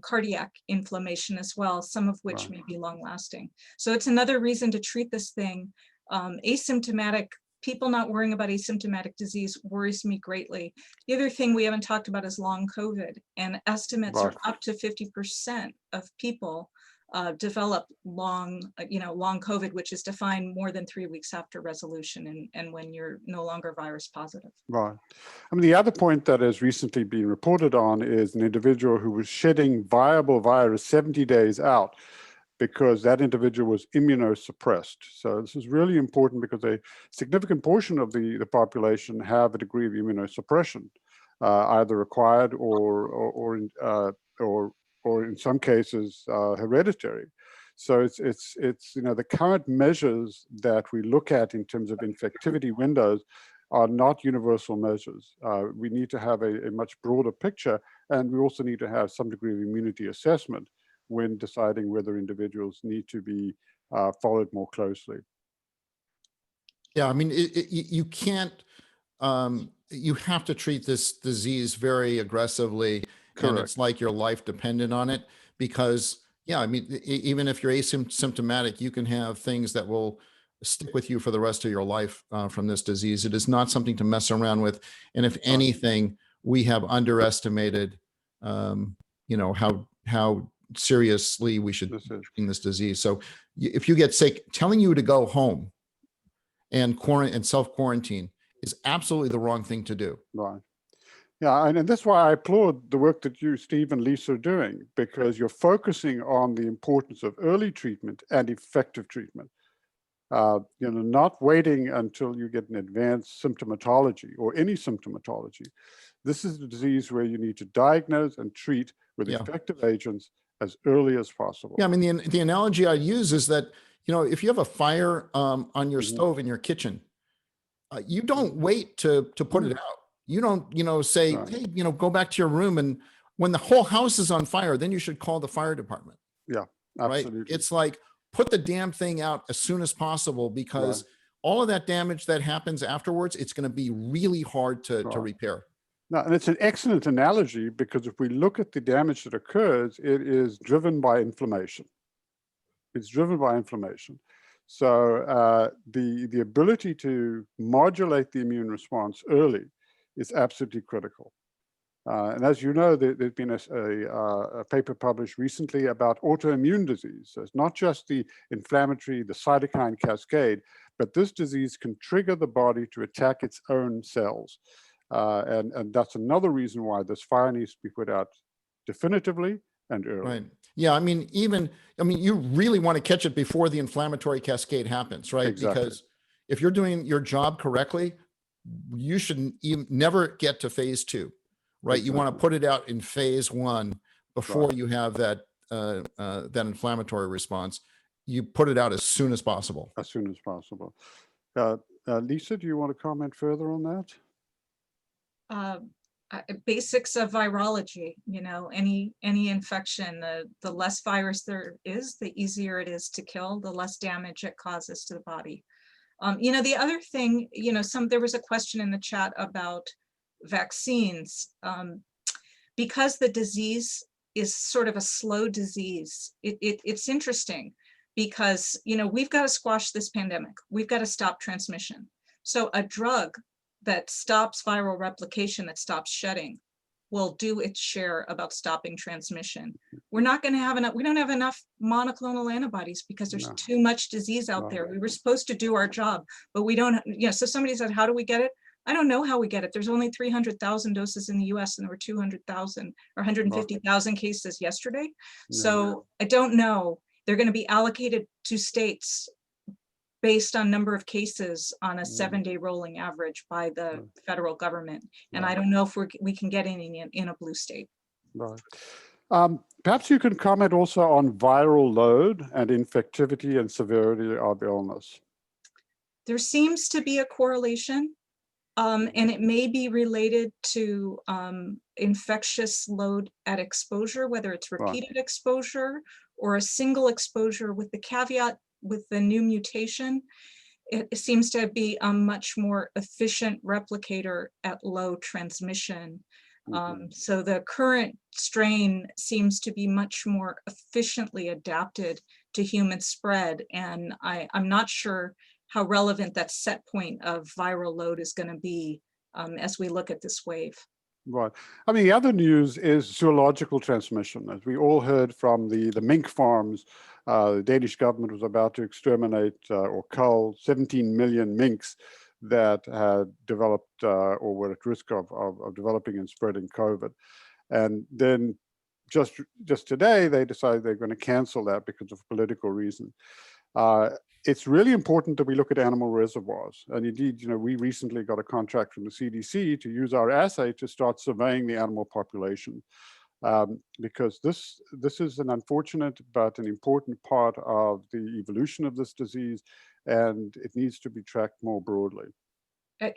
cardiac inflammation as well, some of which may be long lasting. So it's another reason to treat this thing. Asymptomatic, people not worrying about asymptomatic disease worries me greatly. The other thing we haven't talked about is long COVID, and estimates are up to 50% of people develop long COVID, which is defined more than 3 weeks after resolution and when you're no longer virus positive. Right. I mean, the other point that has recently been reported on is an individual who was shedding viable virus 70 days out because that individual was immunosuppressed. So this is really important because a significant portion of the population have a degree of immunosuppression, either acquired or in some cases hereditary. So it's the current measures that we look at in terms of infectivity windows are not universal measures. We need to have a much broader picture, and we also need to have some degree of immunity assessment when deciding whether individuals need to be followed more closely. Yeah, I mean, you can't, you have to treat this disease very aggressively. Correct. And it's like your life dependent on it because, yeah, I mean, even if you're asymptomatic, you can have things that will stick with you for the rest of your life from this disease. It is not something to mess around with. And if anything, we have underestimated, how seriously we should treat this disease. So if you get sick, telling you to go home and self-quarantine is absolutely the wrong thing to do. Right. Yeah, and that's why I applaud the work that you, Steve, and Lisa are doing, because you're focusing on the importance of early treatment and effective treatment. Not waiting until you get an advanced symptomatology or any symptomatology. This is a disease where you need to diagnose and treat with effective agents as early as possible. Yeah, I mean, the analogy I use is that, if you have a fire on your stove in your kitchen, you don't wait to put it out. You don't, say, Right. hey, go back to your room. And when the whole house is on fire, then you should call the fire department. Yeah, Right. absolutely. It's like, put the damn thing out as soon as possible, because all of that damage that happens afterwards, it's going to be really hard to repair. No, and it's an excellent analogy, because if we look at the damage that occurs, it is driven by inflammation. It's driven by inflammation. So the ability to modulate the immune response early is absolutely critical. And as you know, there's been a paper published recently about autoimmune disease. So it's not just the inflammatory, the cytokine cascade, but this disease can trigger the body to attack its own cells. And that's another reason why this fire needs to be put out definitively and early. Right. Yeah. You really want to catch it before the inflammatory cascade happens, right? Exactly. Because if you're doing your job correctly, you should never get to phase 2, right? Exactly. You want to put it out in phase 1 before you have that inflammatory response. You put it out as soon as possible. As soon as possible. Lisa, do you want to comment further on that? Basics of virology, any infection, the less virus there is, the easier it is to kill, the less damage it causes to the body. The other thing, there was a question in the chat about vaccines. Because the disease is sort of a slow disease, it's interesting because, we've got to squash this pandemic. We've got to stop transmission. So a drug that stops viral replication, that stops shedding, will do its share about stopping transmission. We're not going to have enough, we don't have enough monoclonal antibodies because there's too much disease out there. We were supposed to do our job, but we don't, so somebody said, how do we get it? I don't know how we get it. There's only 300,000 doses in the US, and there were 200,000 or 150,000 cases yesterday. So I don't know. They're going to be allocated to states based on number of cases on a 7-day rolling average by the federal government. And I don't know if we can get any in a blue state. Right. Perhaps you can comment also on viral load and infectivity and severity of illness. There seems to be a correlation, and it may be related to infectious load at exposure, whether it's repeated exposure or a single exposure, with the caveat with the new mutation, it seems to be a much more efficient replicator at low transmission. So the current strain seems to be much more efficiently adapted to human spread. And I'm not sure how relevant that set point of viral load is going to be as we look at this wave. Right. The other news is zoological transmission. As we all heard from the mink farms, the Danish government was about to exterminate or cull 17 million minks that had developed or were at risk of developing and spreading COVID. And then just today, they decided they're going to cancel that because of political reasons. It's really important that we look at animal reservoirs. And indeed, we recently got a contract from the CDC to use our assay to start surveying the animal population. Because this is an unfortunate but an important part of the evolution of this disease, and it needs to be tracked more broadly.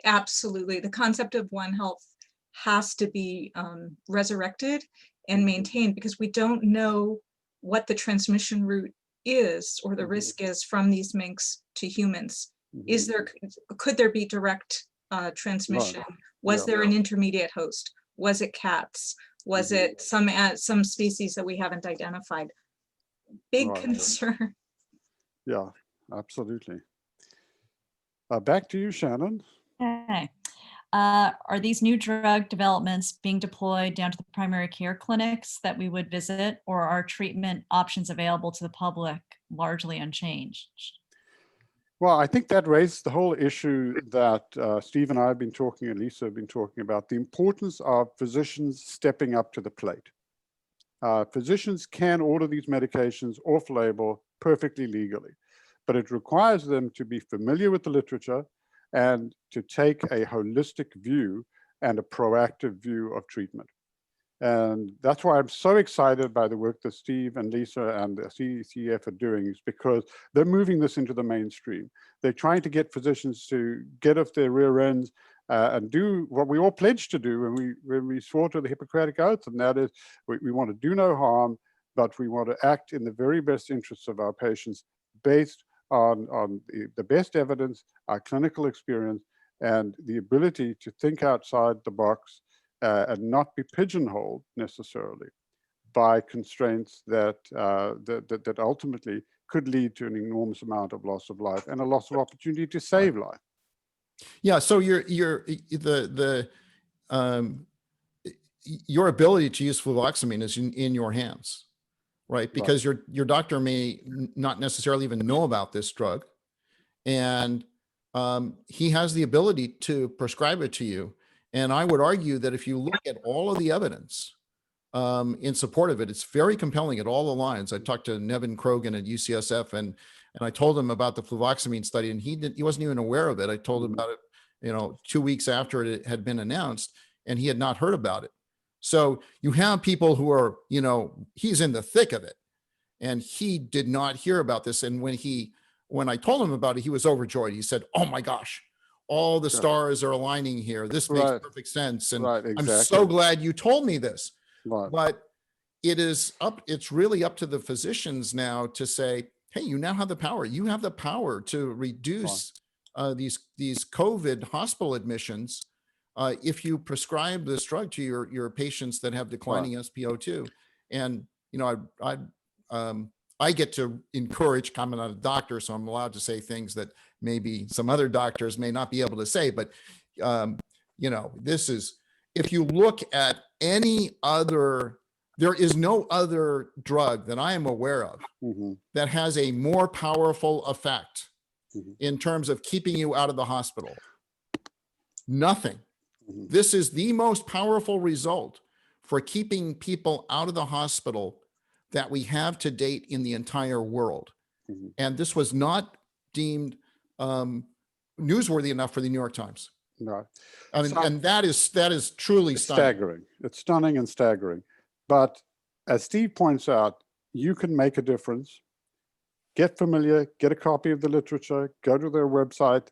Absolutely. The concept of One Health has to be resurrected and maintained, because we don't know what the transmission route is or the risk is from these minks to humans. Could there be direct transmission? Was there an intermediate host? Was it cats? Was it some species that we haven't identified? Big concern. Yeah, absolutely. Back to you, Shannon. Okay. Are these new drug developments being deployed down to the primary care clinics that we would visit, or are treatment options available to the public largely unchanged? Well, I think that raises the whole issue that Steve and I have been talking, and Lisa have been talking about, the importance of physicians stepping up to the plate. Physicians can order these medications off-label perfectly legally, but it requires them to be familiar with the literature and to take a holistic view and a proactive view of treatment. And that's why I'm so excited by the work that Steve and Lisa and the CDCF are doing, is because they're moving this into the mainstream. They're trying to get physicians to get off their rear ends and do what we all pledged to do when we swore to the Hippocratic Oath, and that is we want to do no harm, but we want to act in the very best interests of our patients based on the best evidence, our clinical experience, and the ability to think outside the box and not be pigeonholed necessarily by constraints that ultimately could lead to an enormous amount of loss of life and a loss of opportunity to save life. Yeah. So your ability to use fluvoxamine is in your hands, right? Because your doctor may not necessarily even know about this drug, and he has the ability to prescribe it to you. And I would argue that if you look at all of the evidence in support of it, it's very compelling at all the lines. I talked to Nevin Krogan at UCSF, and I told him about the fluvoxamine study, and he wasn't even aware of it. I told him about it, 2 weeks after it had been announced, and he had not heard about it. So you have people who are, he's in the thick of it, and he did not hear about this. And when I told him about it, he was overjoyed. He said, "Oh my gosh, all the stars are aligning here. This makes perfect sense. And exactly. I'm so glad you told me this." Right. But it's really up to the physicians now to say, hey, you now have the power. You have the power to reduce these COVID hospital admissions if you prescribe this drug to your patients that have declining SpO2. And I get to encourage comment on a doctor, so I'm allowed to say things that maybe some other doctors may not be able to say. But this is, if you look at any other, there is no other drug that I am aware of that has a more powerful effect in terms of keeping you out of the hospital. Nothing. This is the most powerful result for keeping people out of the hospital that we have to date in the entire world. And this was not deemed newsworthy enough for the New York Times. No. I mean, and that is truly staggering. It's stunning and staggering. But as Steve points out, you can make a difference. Get familiar, get a copy of the literature, go to their website,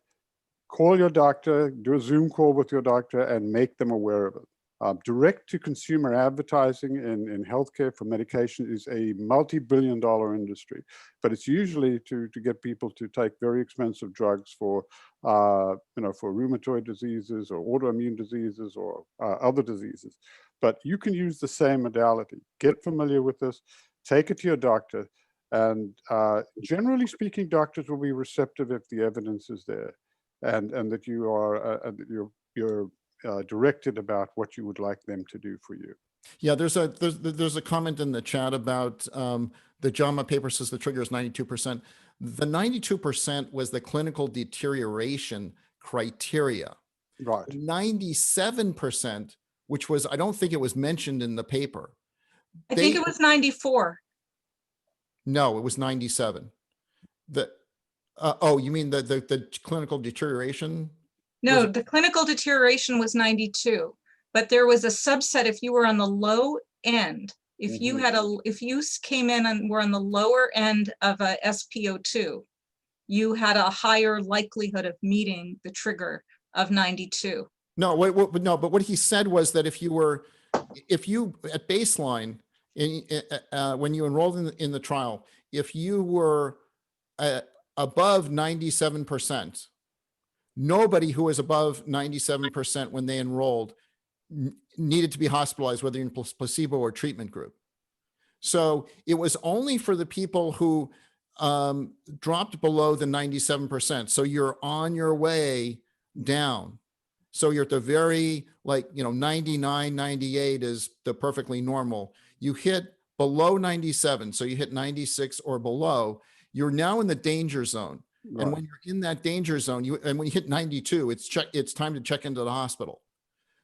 call your doctor, do a Zoom call with your doctor, and make them aware of it. Direct-to-consumer advertising in healthcare for medication is a multi-billion-dollar industry, but it's usually to get people to take very expensive drugs for rheumatoid diseases or autoimmune diseases or other diseases. But you can use the same modality. Get familiar with this, take it to your doctor, and generally speaking, doctors will be receptive if the evidence is there, and that you are you're directed about what you would like them to do for you. Yeah, there's a comment in the chat about the JAMA paper says the trigger is 92%. The 92% was the clinical deterioration criteria. Right. 97%, which was, I don't think it was mentioned in the paper. I think it was 94. No, it was 97. You mean the clinical deterioration? No, the clinical deterioration was 92, but there was a subset if you were on the low end. If you had if you came in and were on the lower end of a SpO2, you had a higher likelihood of meeting the trigger of 92. No, but what he said was that if you at baseline when you enrolled in the trial, if you were above 97%. Nobody who was above 97% when they enrolled needed to be hospitalized, whether in placebo or treatment group. So it was only for the people who dropped below the 97%. So you're on your way down. So you're at the very 99, 98 is the perfectly normal. You hit below 97. So you hit 96 or below, you're now in the danger zone. Right. And when you're in that danger zone, and when you hit 92, it's time to check into the hospital.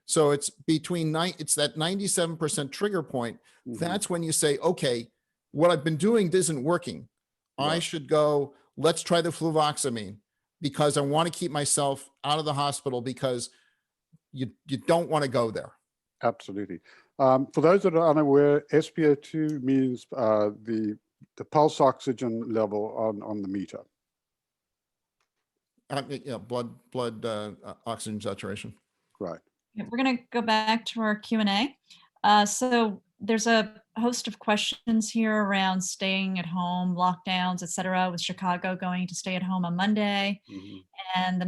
So it's it's that 97% trigger point. That's when you say, okay, what I've been doing isn't working. I should go, let's try the fluvoxamine because I want to keep myself out of the hospital because you don't want to go there. Absolutely. For those that are unaware, SpO2 means the pulse oxygen level on the meter. Blood oxygen saturation. Right. We're going to go back to our Q&A. So there's a host of questions here around staying at home, lockdowns, et cetera, with Chicago going to stay at home on Monday. And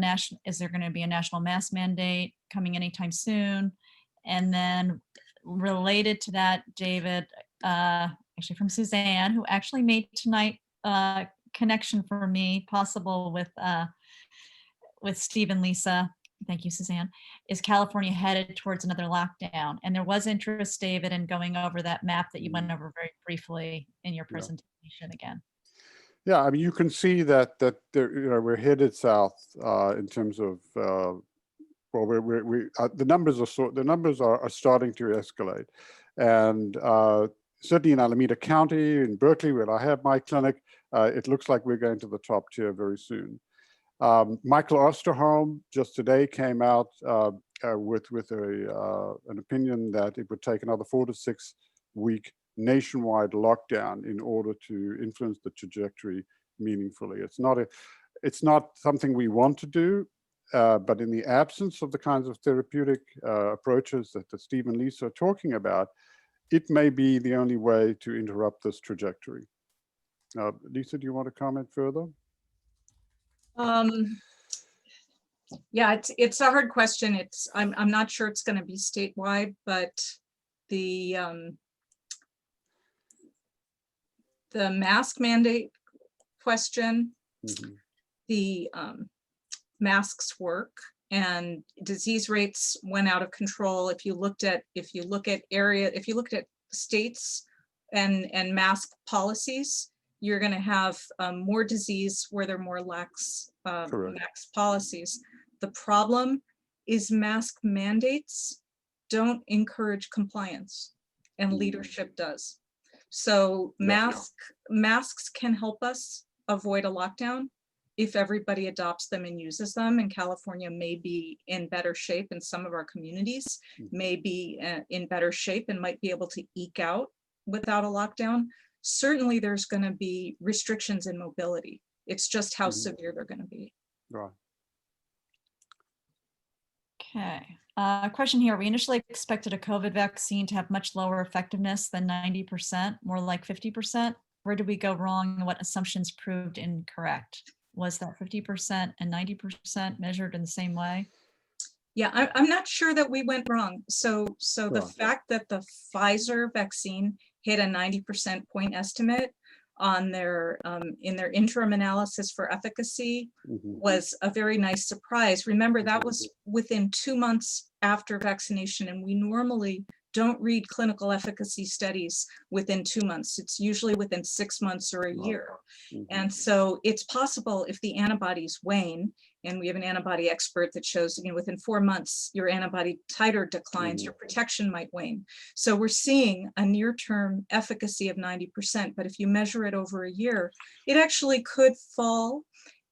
is there going to be a national mask mandate coming anytime soon? And then related to that, David, actually from Suzanne, who actually made tonight connection for me possible with Steve and Lisa. Thank you, Suzanne. Is California headed towards another lockdown? And there was interest, David, in going over that map that you went over very briefly in your presentation again. Yeah, I mean, you can see that there, we're headed south in terms of well, the numbers are starting to escalate, and certainly in Alameda County, in Berkeley, where I have my clinic, it looks like we're going to the top tier very soon. Michael Osterholm just today came out with an opinion that it would take another 4 to 6 week nationwide lockdown in order to influence the trajectory meaningfully. It's not something we want to do, but in the absence of the kinds of therapeutic approaches that Steve and Lisa are talking about, it may be the only way to interrupt this trajectory. Lisa, do you want to comment further? Yeah, it's a hard question. I'm not sure it's going to be statewide, but the mask mandate question, the masks work, and disease rates went out of control. If you look at states and mask policies, you're going to have more disease where there are more lax mask policies. The problem is mask mandates don't encourage compliance, and leadership does. So masks can help us avoid a lockdown if everybody adopts them and uses them. And California may be in better shape, and some of our communities may be in better shape and might be able to eke out without a lockdown. Certainly there's going to be restrictions in mobility. It's just how severe they're going to be. Right. Okay. Question here. We initially expected a COVID vaccine to have much lower effectiveness than 90%, more like 50%. Where did we go wrong, and what assumptions proved incorrect? Was that 50% and 90% measured in the same way? Yeah, I'm not sure that we went wrong. So the fact that the Pfizer vaccine hit a 90% point estimate on their in their interim analysis for efficacy was a very nice surprise. Remember, that was within 2 months after vaccination, and we normally don't read clinical efficacy studies within 2 months. It's usually within 6 months or a year. And so it's possible if the antibodies wane, and we have an antibody expert that shows, within 4 months, your antibody titer declines, your protection might wane. So we're seeing a near-term efficacy of 90%, but if you measure it over a year, it actually could fall.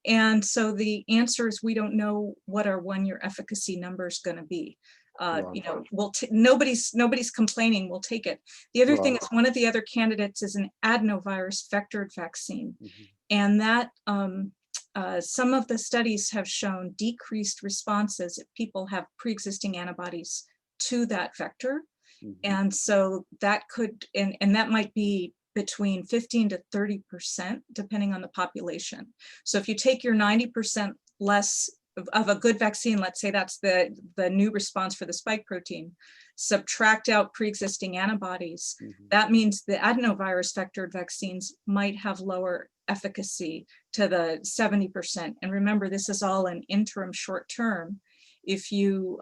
And so the answer is we don't know what our 1-year efficacy number is going to be. Nobody's complaining, we'll take it. The other thing is, one of the other candidates is an adenovirus vectored vaccine, and that some of the studies have shown decreased responses if people have pre-existing antibodies to that vector. And so that could, and that might be between 15 to 30%, depending on the population. So if you take your 90% less of a good vaccine, let's say that's the new response for the spike protein, subtract out pre-existing antibodies, that means the adenovirus vectored vaccines might have lower efficacy to the 70%. And remember, this is all an interim short term. If you've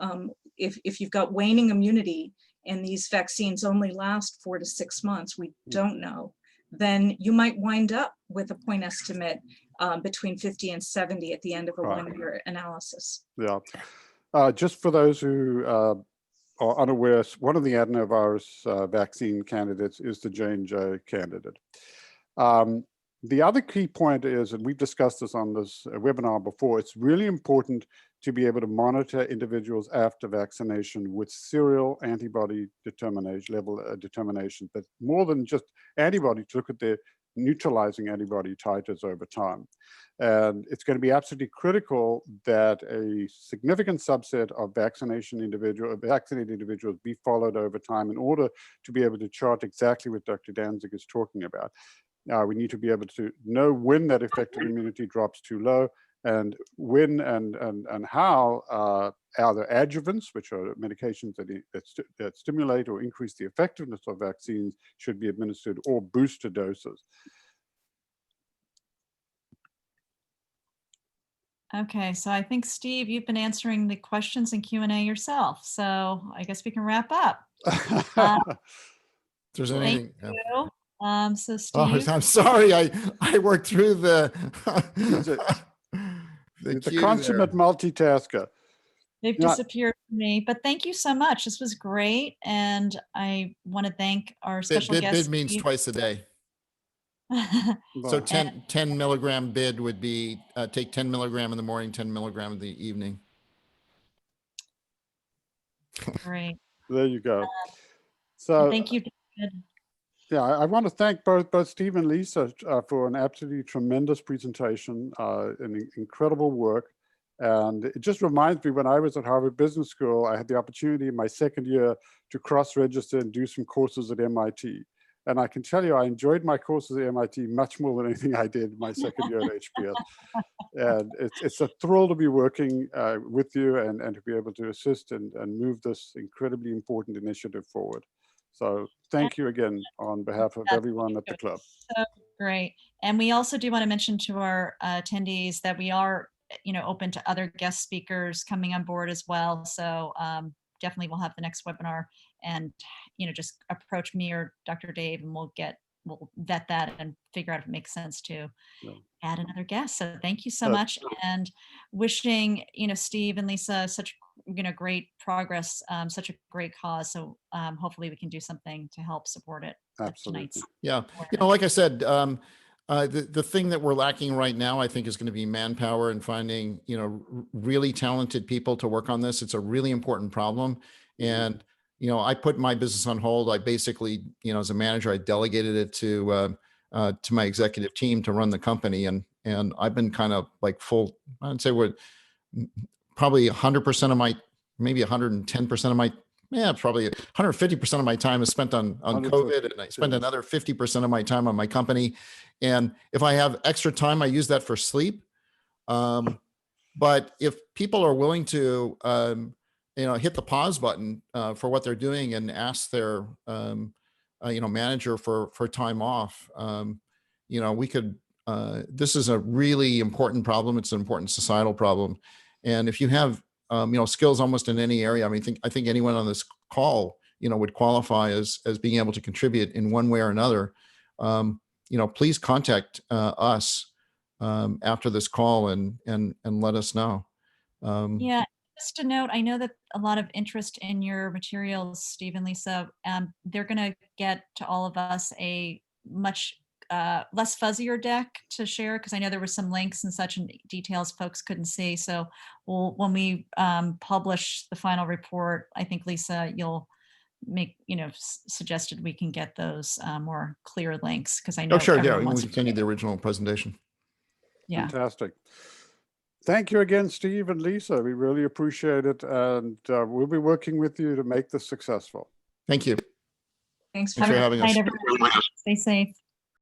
got waning immunity and these vaccines only last 4 to 6 months, we don't know, then you might wind up with a point estimate between 50 and 70 at the end of a 1-year analysis. Yeah. Just for those who are unaware, one of the adenovirus vaccine candidates is the J&J candidate. The other key point is, and we've discussed this on this webinar before, it's really important to be able to monitor individuals after vaccination with serial antibody determination, level determination, but more than just antibody, to look at their neutralizing antibody titers over time. And it's going to be absolutely critical that a significant subset of vaccinated individuals be followed over time in order to be able to chart exactly what Dr. Danzig is talking about. We need to be able to know when that effective immunity drops too low, and when and how either adjuvants, which are medications that stimulate or increase the effectiveness of vaccines, should be administered, or booster doses. Okay, so I think, Steve, you've been answering the questions in Q&A yourself, so I guess we can wrap up. If there's anything. Thank you. So Oh, Steve, I'm sorry. I worked through the the queue consummate there. multitasker. they've Yeah. disappeared from me, but thank you so much. This was great, and I want to thank our special guest. Bid means Steve. twice a day. So 10 milligram bid would be take 10 milligram in the morning, 10 milligram in the evening. Great. There you go. So Thank you, David. yeah, I want to thank both Steve and Lisa for an absolutely tremendous presentation, and incredible work. And it just reminds me, when I was at Harvard Business School, I had the opportunity in my second year to cross-register and do some courses at MIT. And I can tell you, I enjoyed my courses at MIT much more than anything I did my second year at HBS. And it's a thrill to be working with you and to be able to assist and move this incredibly important initiative forward. So thank you again on behalf of everyone at the club. So great. And we also do want to mention to our attendees that we are, open to other guest speakers coming on board as well. So definitely we'll have the next webinar, and, just approach me or Dr. Dave, and we'll vet that and figure out if it makes sense to add another guest. So thank you so much, and wishing, Steve and Lisa such, great progress, such a great cause. So hopefully we can do something to help support it. Absolutely. Yeah. Like I said, the thing that we're lacking right now, I think, is going to be manpower and finding, really talented people to work on this. It's a really important problem. And, I put my business on hold. I basically, as a manager, I delegated it to my executive team to run the company. And I've been kind of like full, I'd say we're probably 100% of my, maybe 110% of my, probably 150% of my time is spent on COVID, and I spend another 50% of my time on my company. And if I have extra time, I use that for sleep. But if people are willing to, hit the pause button for what they're doing and ask their, manager for time off, we could, this is a really important problem. It's an important societal problem. And if you have, skills almost in any area, I think anyone on this call, would qualify as being able to contribute in one way or another. Please contact us after this call and let us know. Yeah, just a note, I know that a lot of interest in your materials, Steve and Lisa. They're going to get to all of us a much less fuzzier deck to share, because I know there were some links and such and details folks couldn't see. So when we publish the final report, I think, Lisa, you'll make, suggested we can get those more clear links, because I know. Oh, sure. Yeah, everyone we wants can to send you see the it. original presentation. Yeah. Fantastic. Thank you again, Steve and Lisa. We really appreciate it. And we'll be working with you to make this successful. Thank you. Thanks Thanks for having us. Night, everyone. Stay safe.